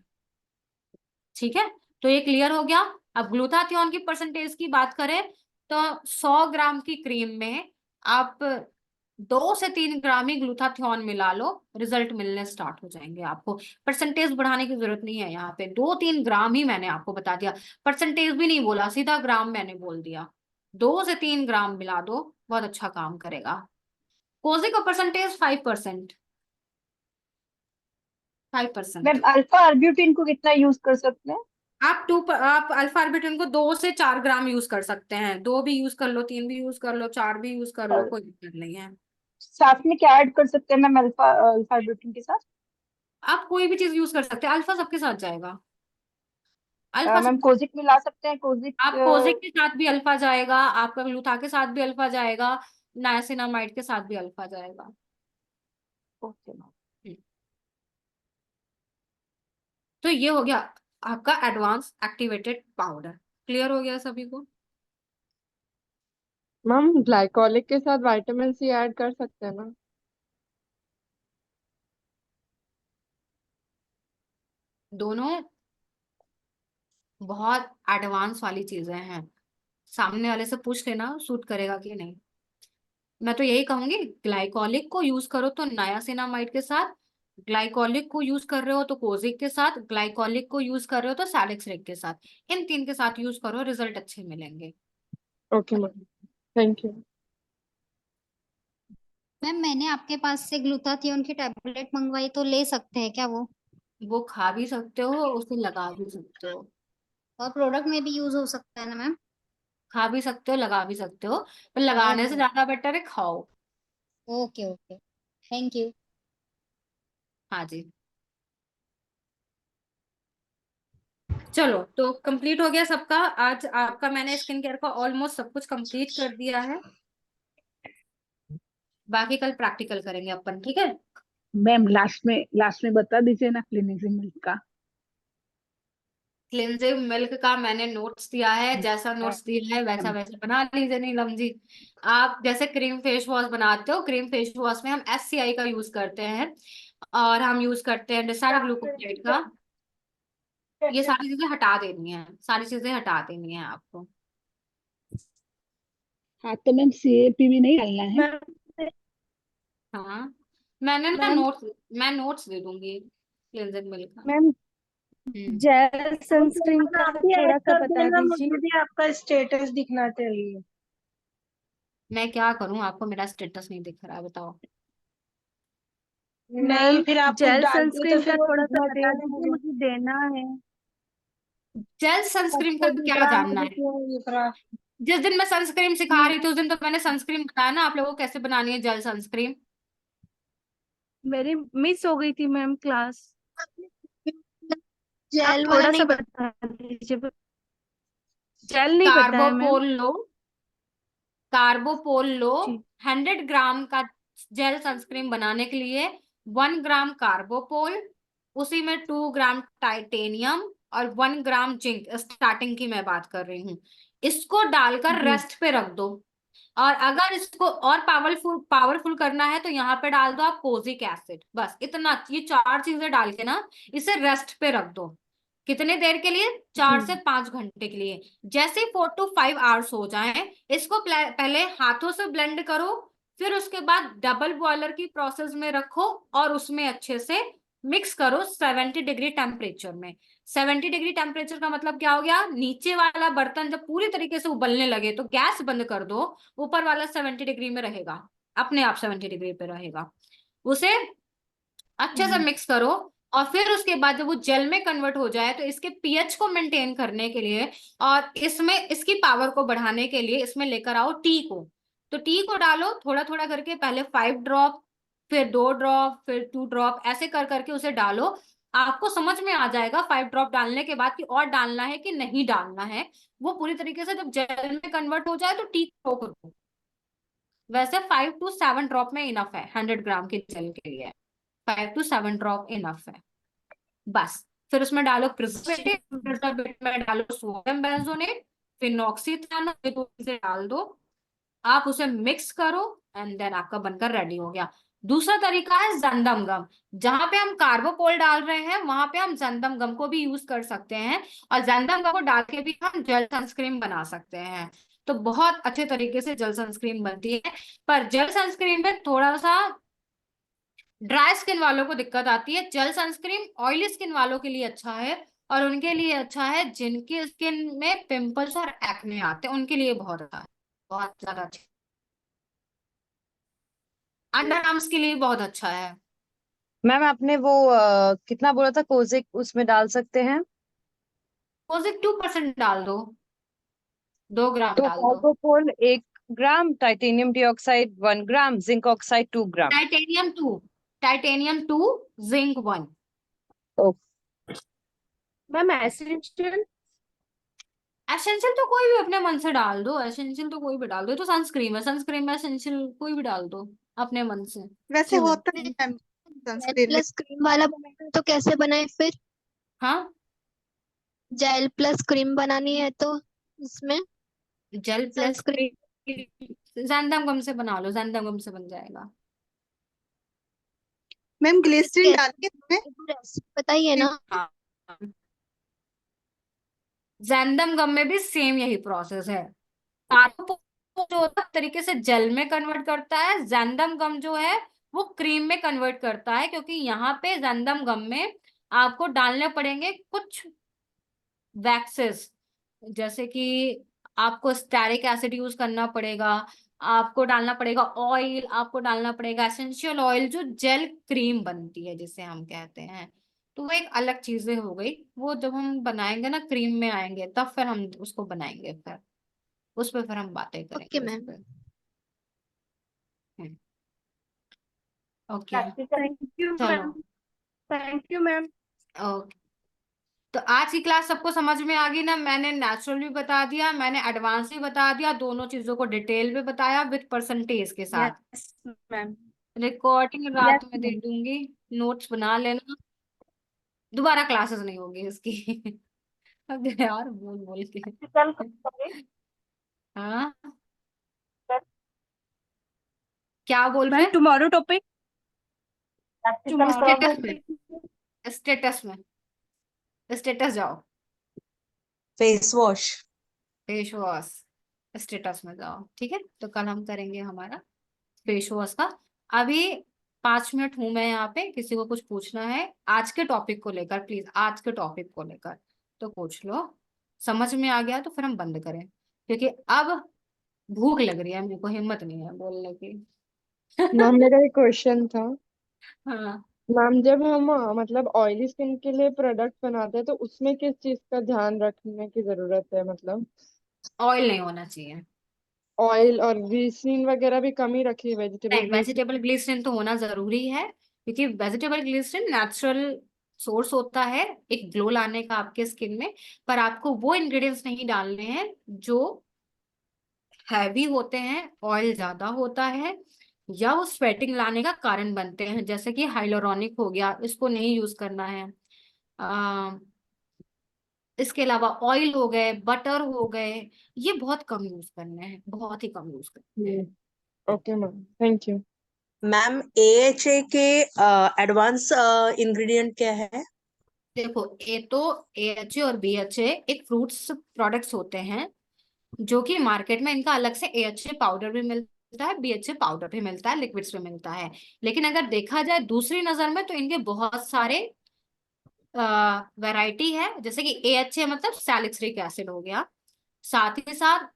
ठीक है, तो ये क्लियर हो गया। अब ग्लूटाथियोन की परसेंटेज की बात करें तो 100 ग्राम की क्रीम में आप 2 से 3 ग्राम ही ग्लूटाथियोन मिला लो, रिजल्ट मिलने स्टार्ट हो जाएंगे आपको। परसेंटेज बढ़ाने की जरूरत नहीं है, यहाँ पे 2-3 ग्राम ही मैंने आपको बता दिया, परसेंटेज भी नहीं बोला, सीधा ग्राम मैंने बोल दिया। 2 से 3 ग्राम मिला दो, बहुत अच्छा काम करेगा। कोजी का परसेंटेज 5%। मैम अल्फा आर्ब्यूटिन को कितना यूज कर सकते हैं? आप अल्फा आर्बिट्रिन को 2 से 4 ग्राम यूज कर सकते हैं। 2 भी यूज कर लो, 3 भी यूज कर लो, 4 भी यूज कर लो, और कोई दिक्कत नहीं है। साथ में क्या ऐड कर सकते हैं मैम अल्फा अल्फा आर्ब्यूटिन के साथ? आप कोई भी चीज यूज कर सकते हैं, अल्फा सबके साथ जाएगा। अल्फा मैम कोजिक मिला सकते हैं? आप कोजिक के साथ भी अल्फा जाएगा, आपका ग्लूथा के साथ भी अल्फा जाएगा, नायसिनामाइड के साथ भी अल्फा जाएगा। Okay ma'am. तो ये हो गया आपका एडवांस एक्टिवेटेड पाउडर। क्लियर हो गया सभी को? मैम ग्लाइकोलिक के साथ विटामिन सी ऐड कर सकते हैं ना? दोनों बहुत एडवांस वाली चीजें हैं, सामने वाले से पूछ लेना सूट करेगा कि नहीं। मैं तो यही कहूंगी, ग्लाइकोलिक को यूज करो तो नायासिनामाइड के साथ, ग्लाइकोलिक को यूज कर रहे हो तो कोजिक के साथ, ग्लाइकोलिक को यूज कर रहे हो तो सैलिक्सरेक के साथ, इन 3 के साथ यूज करो, रिजल्ट अच्छे मिलेंगे। Okay ma'am, thank you. Ma'am मैंने आपके पास से ग्लूटाथियोन की टैबलेट मंगवाई, तो ले सकते हैं क्या वो खा भी सकते हो, उसे लगा भी सकते हो। और प्रोडक्ट में भी यूज हो सकता है ना मैम? खा भी सकते हो, लगा भी सकते हो, पर लगाने से ओके ज्यादा बेटर है खाओ। Okay okay, thank you. हाँ जी, चलो तो कंप्लीट हो गया सबका। आज आपका मैंने स्किन केयर का ऑलमोस्ट सब कुछ कंप्लीट कर दिया है, बाकी कल प्रैक्टिकल करेंगे अपन, ठीक है? मैम लास्ट में बता दीजिए ना क्लिनिजिंग मिल्क का। क्लिनजिंग मिल्क का मैंने नोट्स दिया है, जैसा नोट्स दिया है वैसा वैसा बना लीजिए नीलम जी। आप जैसे क्रीम फेस वॉश बनाते हो, क्रीम फेस वॉश में हम SCI का यूज करते हैं और हम यूज करते हैं डिसाइड ग्लूकोसाइड का। ये सारी चीजें हटा देनी है, सारी चीजें हटा देनी है आपको। हाँ तो मैम CAP भी नहीं डालना है? हाँ, मैंने ना मैम मैं नोट्स दे दूंगी क्लिनजिंग मिल्क का। मैम जेल सनस्क्रीन का आप भी थोड़ा ऐड सा कर बता देना, दीजिए। मुझे भी आपका स्टेटस दिखना चाहिए। मैं क्या करूं, आपको मेरा स्टेटस नहीं दिख रहा है, बताओ। नहीं, फिर आप कुछ जेल डालते हो तो सनस्क्रीन फिर का वो थोड़ा सा दिखना बता चाहिए ना दीजिए, मुझे। मुझे देना है। जेल सनस्क्रीन का आपको दिख क्या रहा, जानना मुझे है? क्यों नहीं दिख रहा? जिस दिन मैं सनस्क्रीन सिखा रही थी उस दिन तो मैंने सनस्क्रीन बताया ना आप लोगों को कैसे बनानी है जेल सनस्क्रीन। मेरी मिस हो गई थी मैम क्लास। आप जेल वाला थोड़ा सा नहीं बता दीजिए। जेल नहीं पता है मैम। कार्बोपोल लो, कार्बोपोल लो। जी 100 ग्राम का जेल सनस्क्रीन बनाने के लिए 1 ग्राम कार्बोपोल, उसी में 2 ग्राम टाइटेनियम और 1 ग्राम जिंक, स्टार्टिंग की मैं बात कर रही हूँ, इसको डालकर जी रेस्ट पे रख दो। और अगर इसको और पावरफुल पावरफुल करना है तो यहाँ पे डाल दो आप कोजिक एसिड, बस इतना। ये 4 चीजें डाल के ना इसे रेस्ट पे रख दो। कितने देर के लिए? 4 से जी 5 घंटे के लिए। जैसे 4 to 5 आवर्स हो जाए, इसको पहले हाथों से ब्लेंड करो, फिर उसके बाद डबल बॉयलर की प्रोसेस में रखो और उसमें अच्छे से मिक्स करो 70 डिग्री टेम्परेचर में। 70 डिग्री टेम्परेचर का मतलब क्या हो गया? नीचे वाला बर्तन जब पूरी तरीके से उबलने लगे तो गैस बंद कर दो, ऊपर वाला 70 डिग्री में रहेगा, अपने आप 70 डिग्री पे रहेगा। उसे अच्छे से मिक्स करो। और फिर उसके बाद जब वो जेल में कन्वर्ट हो जाए तो इसके पीएच को मेंटेन करने के लिए और इसमें इसकी पावर को बढ़ाने के लिए इसमें लेकर आओ टी को। तो टी को डालो थोड़ा थोड़ा करके, पहले 5 ड्रॉप, फिर 2 ड्रॉप, फिर 2 ड्रॉप, ऐसे कर करके उसे डालो। आपको समझ में आ जाएगा 5 ड्रॉप डालने के बाद कि और डालना है कि नहीं डालना है। वो पूरी तरीके से जब जेल में कन्वर्ट हो जाए तो टी को करो। वैसे 5 to 7 ड्रॉप में इनफ है 100 ग्राम की जेल के लिए। 5 to 7 ड्रॉप इनफ है बस। फिर उसमें डालो प्रिजर्वेटिव, प्रिजर्वेटिव में डालो सोडियम बेंजोनेट, फिनॉक्सीएथानोल, ये दो चीजें डाल दो। आप उसे मिक्स करो एंड देन आपका बनकर रेडी हो गया। दूसरा तरीका है जंदम गम। जहां पे हम कार्बोपोल डाल रहे हैं वहां पे हम जंदम गम को भी यूज कर सकते हैं, और जंदम गम को डाल के भी हम जेल सनस्क्रीन बना सकते हैं। तो बहुत अच्छे तरीके से जेल सनस्क्रीन बनती है। पर जेल सनस्क्रीन में थोड़ा सा ड्राई स्किन वालों को दिक्कत आती है। जेल सनस्क्रीन ऑयली स्किन वालों के लिए अच्छा है, और उनके लिए अच्छा है जिनकी स्किन में पिंपल्स और एक्ने आते हैं, उनके लिए बहुत अच्छा है, बहुत ज्यादा अच्छा। अंडर आर्म्स के लिए बहुत अच्छा है। मैम आपने वो कितना बोला था कोजिक उसमें डाल सकते हैं? कोजिक 2% डाल दो, 2 ग्राम तो डाल दो। Carbopol 1 gram, titanium dioxide 1 gram, zinc oxide 2 gram. Titanium 2, zinc 1। Ma'am essential essential तो कोई भी अपने मन से डाल दो, एसेंशियल तो कोई भी डाल दो। ये तो सनस्क्रीन है, सनस्क्रीन में एसेंशियल कोई भी डाल दो अपने मन से। वैसे क्यों? होता है मैम जेल सनस्क्रीन में। प्लस क्रीम वाला बनाना तो कैसे बनाए फिर? हाँ, जेल प्लस क्रीम बनानी है तो उसमें जेल प्लस सनस्क्रीन जैंदम गम से बना लो, जैंदम गम से बन जाएगा। मैम ग्लिसरीन डाल के उसमें रेसिपी बताइए ना। हाँ, जैंदम गम में भी सेम यही प्रोसेस है। कार्बोपोल जो होता है तरीके से जेल में कन्वर्ट करता है, जैंदम गम जो है वो क्रीम में कन्वर्ट करता है, क्योंकि यहाँ पे जैंदम गम में आपको डालने पड़ेंगे कुछ वैक्सेस, जैसे कि आपको स्टेरिक एसिड यूज करना पड़ेगा, आपको डालना पड़ेगा ऑयल, आपको डालना पड़ेगा एसेंशियल ऑयल जो जेल क्रीम बनती है जिसे हम कहते हैं। तो वो एक अलग चीजें हो गई, वो जब हम बनाएंगे ना क्रीम में आएंगे तब फिर हम उसको बनाएंगे, फिर उस पर फिर हम बातें ओके करेंगे उस मैम। पर। ओके थैंक यू चलो। Ma'am. Thank you ma'am. Okay, तो आज की क्लास सबको समझ में आ गई ना? मैंने नेचुरल भी बता दिया, मैंने एडवांस भी बता दिया, दोनों चीजों को डिटेल में बताया विद परसेंटेज के साथ। Yes ma'am. रिकॉर्डिंग रात यस में दे मैम। दूंगी, नोट्स बना लेना, दोबारा क्लासेस नहीं होगी इसकी। अब यार बोल बोल के। कल करें। हाँ, क्या बोल रहे? Ma'am tomorrow topic. स्टेटस में, स्टेटस में, स्टेटस जाओ, face wash. Face wash, status में जाओ। ठीक है, तो कल हम करेंगे हमारा फेस वॉश का। अभी 5 मिनट हूं मैं यहाँ पे, किसी को कुछ पूछना है आज के टॉपिक को लेकर प्लीज, आज के टॉपिक को लेकर तो पूछ लो। समझ में आ गया तो फिर हम बंद करें, क्योंकि अब भूख लग रही है, मेरे को हिम्मत नहीं है बोलने की। मैम मेरा एक क्वेश्चन था। हाँ, मैम जब हम मतलब ऑयली स्किन के लिए प्रोडक्ट बनाते हैं तो उसमें किस चीज का ध्यान रखने की जरूरत है? मतलब ऑयल नहीं होना चाहिए। ऑयल और ग्लिसरीन वगैरह भी कम ही रखिए, वेजिटेबल नहीं, ग्लिसरीन। वेजिटेबल ग्लिसरीन तो होना जरूरी है, क्योंकि वेजिटेबल ग्लिसरीन नेचुरल सोर्स होता है एक ग्लो लाने का आपके स्किन में। पर आपको वो इंग्रेडिएंट्स नहीं डालने हैं जो हैवी होते हैं, ऑयल ज्यादा होता है, या वो स्वेटिंग लाने का कारण बनते हैं, जैसे कि हाइलोरॉनिक हो गया, इसको नहीं यूज करना है। इसके अलावा ऑयल हो गए, बटर हो गए, ये बहुत कम यूज करने हैं, बहुत ही कम यूज करने हैं। Okay ma'am, thank you. Ma'am AHA के एडवांस इंग्रेडिएंट क्या है? देखो, ये तो AHA और BHA एक फ्रूट्स प्रोडक्ट्स होते हैं, जो कि मार्केट में इनका अलग से AHA पाउडर भी मिलता है, BHA पाउडर भी मिलता है, लिक्विड्स में मिलता है। लेकिन अगर देखा जाए दूसरी नजर में तो इनके बहुत सारे वैरायटी है, जैसे कि AHA मतलब सैलिसिलिक एसिड हो गया, साथ ही साथ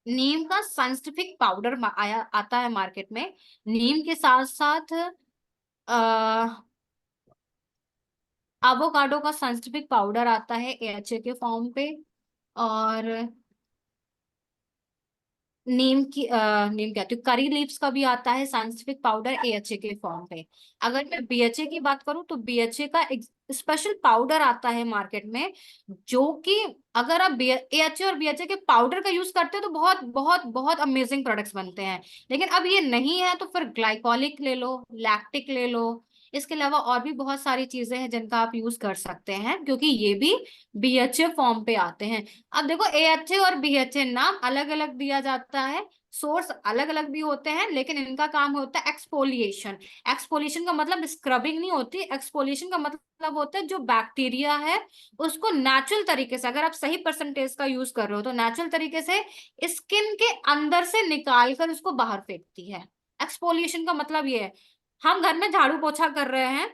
नीम का साइंटिफिक पाउडर आया आता है मार्केट में। नीम के साथ साथ एवोकाडो का साइंटिफिक पाउडर आता है AHA के फॉर्म पे, और नीम कहती हूँ, करी लीव्स का भी आता है साइंटिफिक पाउडर AHA के फॉर्म पे। अगर मैं BHA की बात करूँ तो BHA का एक स्पेशल पाउडर आता है मार्केट में, जो कि अगर आप AHA और BHA के पाउडर का यूज करते हो तो बहुत बहुत बहुत अमेजिंग प्रोडक्ट्स बनते हैं। लेकिन अब ये नहीं है तो फिर ग्लाइकोलिक ले लो, लैक्टिक ले लो। इसके अलावा और भी बहुत सारी चीजें हैं जिनका आप यूज कर सकते हैं, क्योंकि ये भी BHA फॉर्म पे आते हैं। अब देखो AHA और BHA नाम अलग अलग दिया जाता है, सोर्स अलग अलग भी होते हैं, लेकिन इनका काम होता है एक्सफोलिएशन। एक्सफोलिएशन का मतलब स्क्रबिंग नहीं होती, एक्सफोलिएशन का मतलब होता है जो बैक्टीरिया है उसको नेचुरल तरीके से, अगर आप सही परसेंटेज का यूज कर रहे हो तो नेचुरल तरीके से स्किन के अंदर से निकाल कर उसको बाहर फेंकती है। एक्सफोलिएशन का मतलब ये है, हम घर में झाड़ू पोछा कर रहे हैं,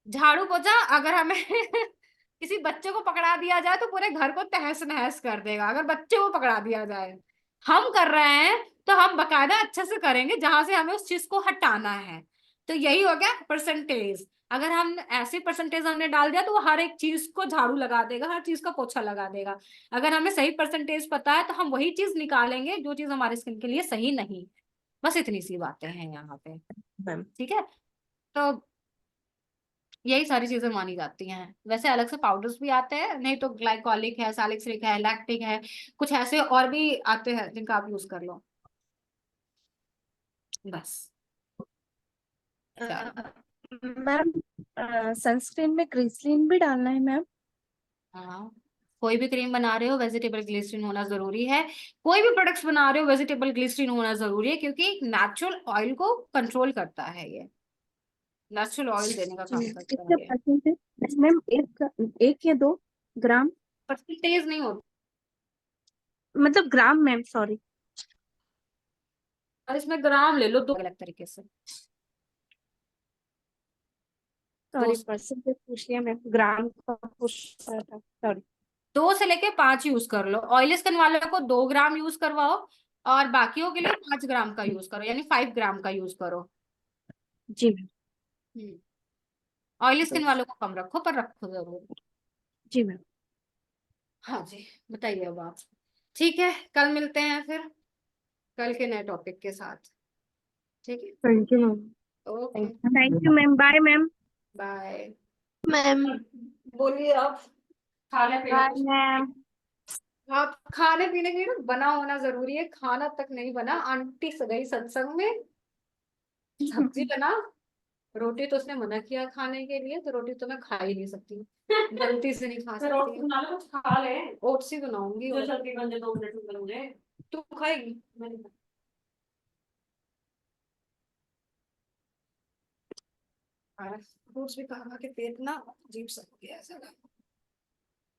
झाड़ू पोछा अगर हमें किसी बच्चे को पकड़ा दिया जाए तो पूरे घर को तहस नहस कर देगा, अगर बच्चे को पकड़ा दिया जाए। हम कर रहे हैं तो हम बकायदा अच्छे से करेंगे जहां से हमें उस चीज को हटाना है। तो यही हो गया परसेंटेज। अगर हम ऐसे परसेंटेज हमने डाल दिया तो वो हर एक चीज को झाड़ू लगा देगा, हर चीज का पोछा लगा देगा। अगर हमें सही परसेंटेज पता है तो हम वही चीज निकालेंगे जो चीज हमारे स्किन के लिए सही नहीं। बस इतनी सी बातें हैं यहाँ पे, मैम। ठीक है। तो यही सारी चीजें मानी जाती हैं। वैसे अलग से पाउडर्स भी आते हैं, नहीं तो ग्लाइकोलिक है, सैलिसिलिक है, लैक्टिक है, कुछ ऐसे और भी आते हैं जिनका आप यूज कर लो। बस चलो। मैम सनस्क्रीन में ग्लिसरीन भी डालना है मैम? हाँ, कोई भी क्रीम बना रहे हो वेजिटेबल ग्लिसरीन होना जरूरी है। कोई भी प्रोडक्ट्स बना रहे हो वेजिटेबल ग्लिसरीन होना जरूरी है, क्योंकि नेचुरल ऑयल को कंट्रोल करता है, ये नेचुरल ऑयल देने का काम करता इसका है ये। परसेंटेज मैम 1 या 2 ग्राम? परसेंटेज नहीं होता, मतलब ग्राम मैम, सॉरी। और इसमें ग्राम ले लो दो अलग तरीके से। सॉरी, परसेंटेज पूछ लिया मैम, ग्राम का पूछ रहा था, सॉरी। 2 से लेके 5 यूज कर लो। ऑयली स्किन वाले को 2 ग्राम यूज करवाओ, और बाकियों के लिए 5 ग्राम का यूज करो, यानी 5 ग्राम का यूज करो। जी मैम। ऑयली स्किन वालों को कम रखो, पर रखो जरूर। जी मैम। हाँ जी, बताइए अब आप। ठीक है, कल मिलते हैं फिर, कल के नए टॉपिक के साथ। ठीक है, thank you ma'am. Okay, thank you ma'am, bye ma'am. Bye. Ma'am. बोलिए आप। खाने बाय पीने, मैम। आप खाने पीने के लिए ना बना होना जरूरी है, खाना तक नहीं बना। आंटी गई सत्संग में, सब्जी बना। रोटी तो उसने मना किया खाने के लिए, तो रोटी तो मैं खा ही नहीं सकती, गलती से नहीं खा सकती। रोटी बना ले, कुछ खा ले। ओट्स ही बनाऊंगी, जो जल्दी बन जाए 2 मिनट में बनूंगे। तू खाएगी? मैंने फ्रूट्स भी खा खा के पेट ना अजीब सा हो गया है।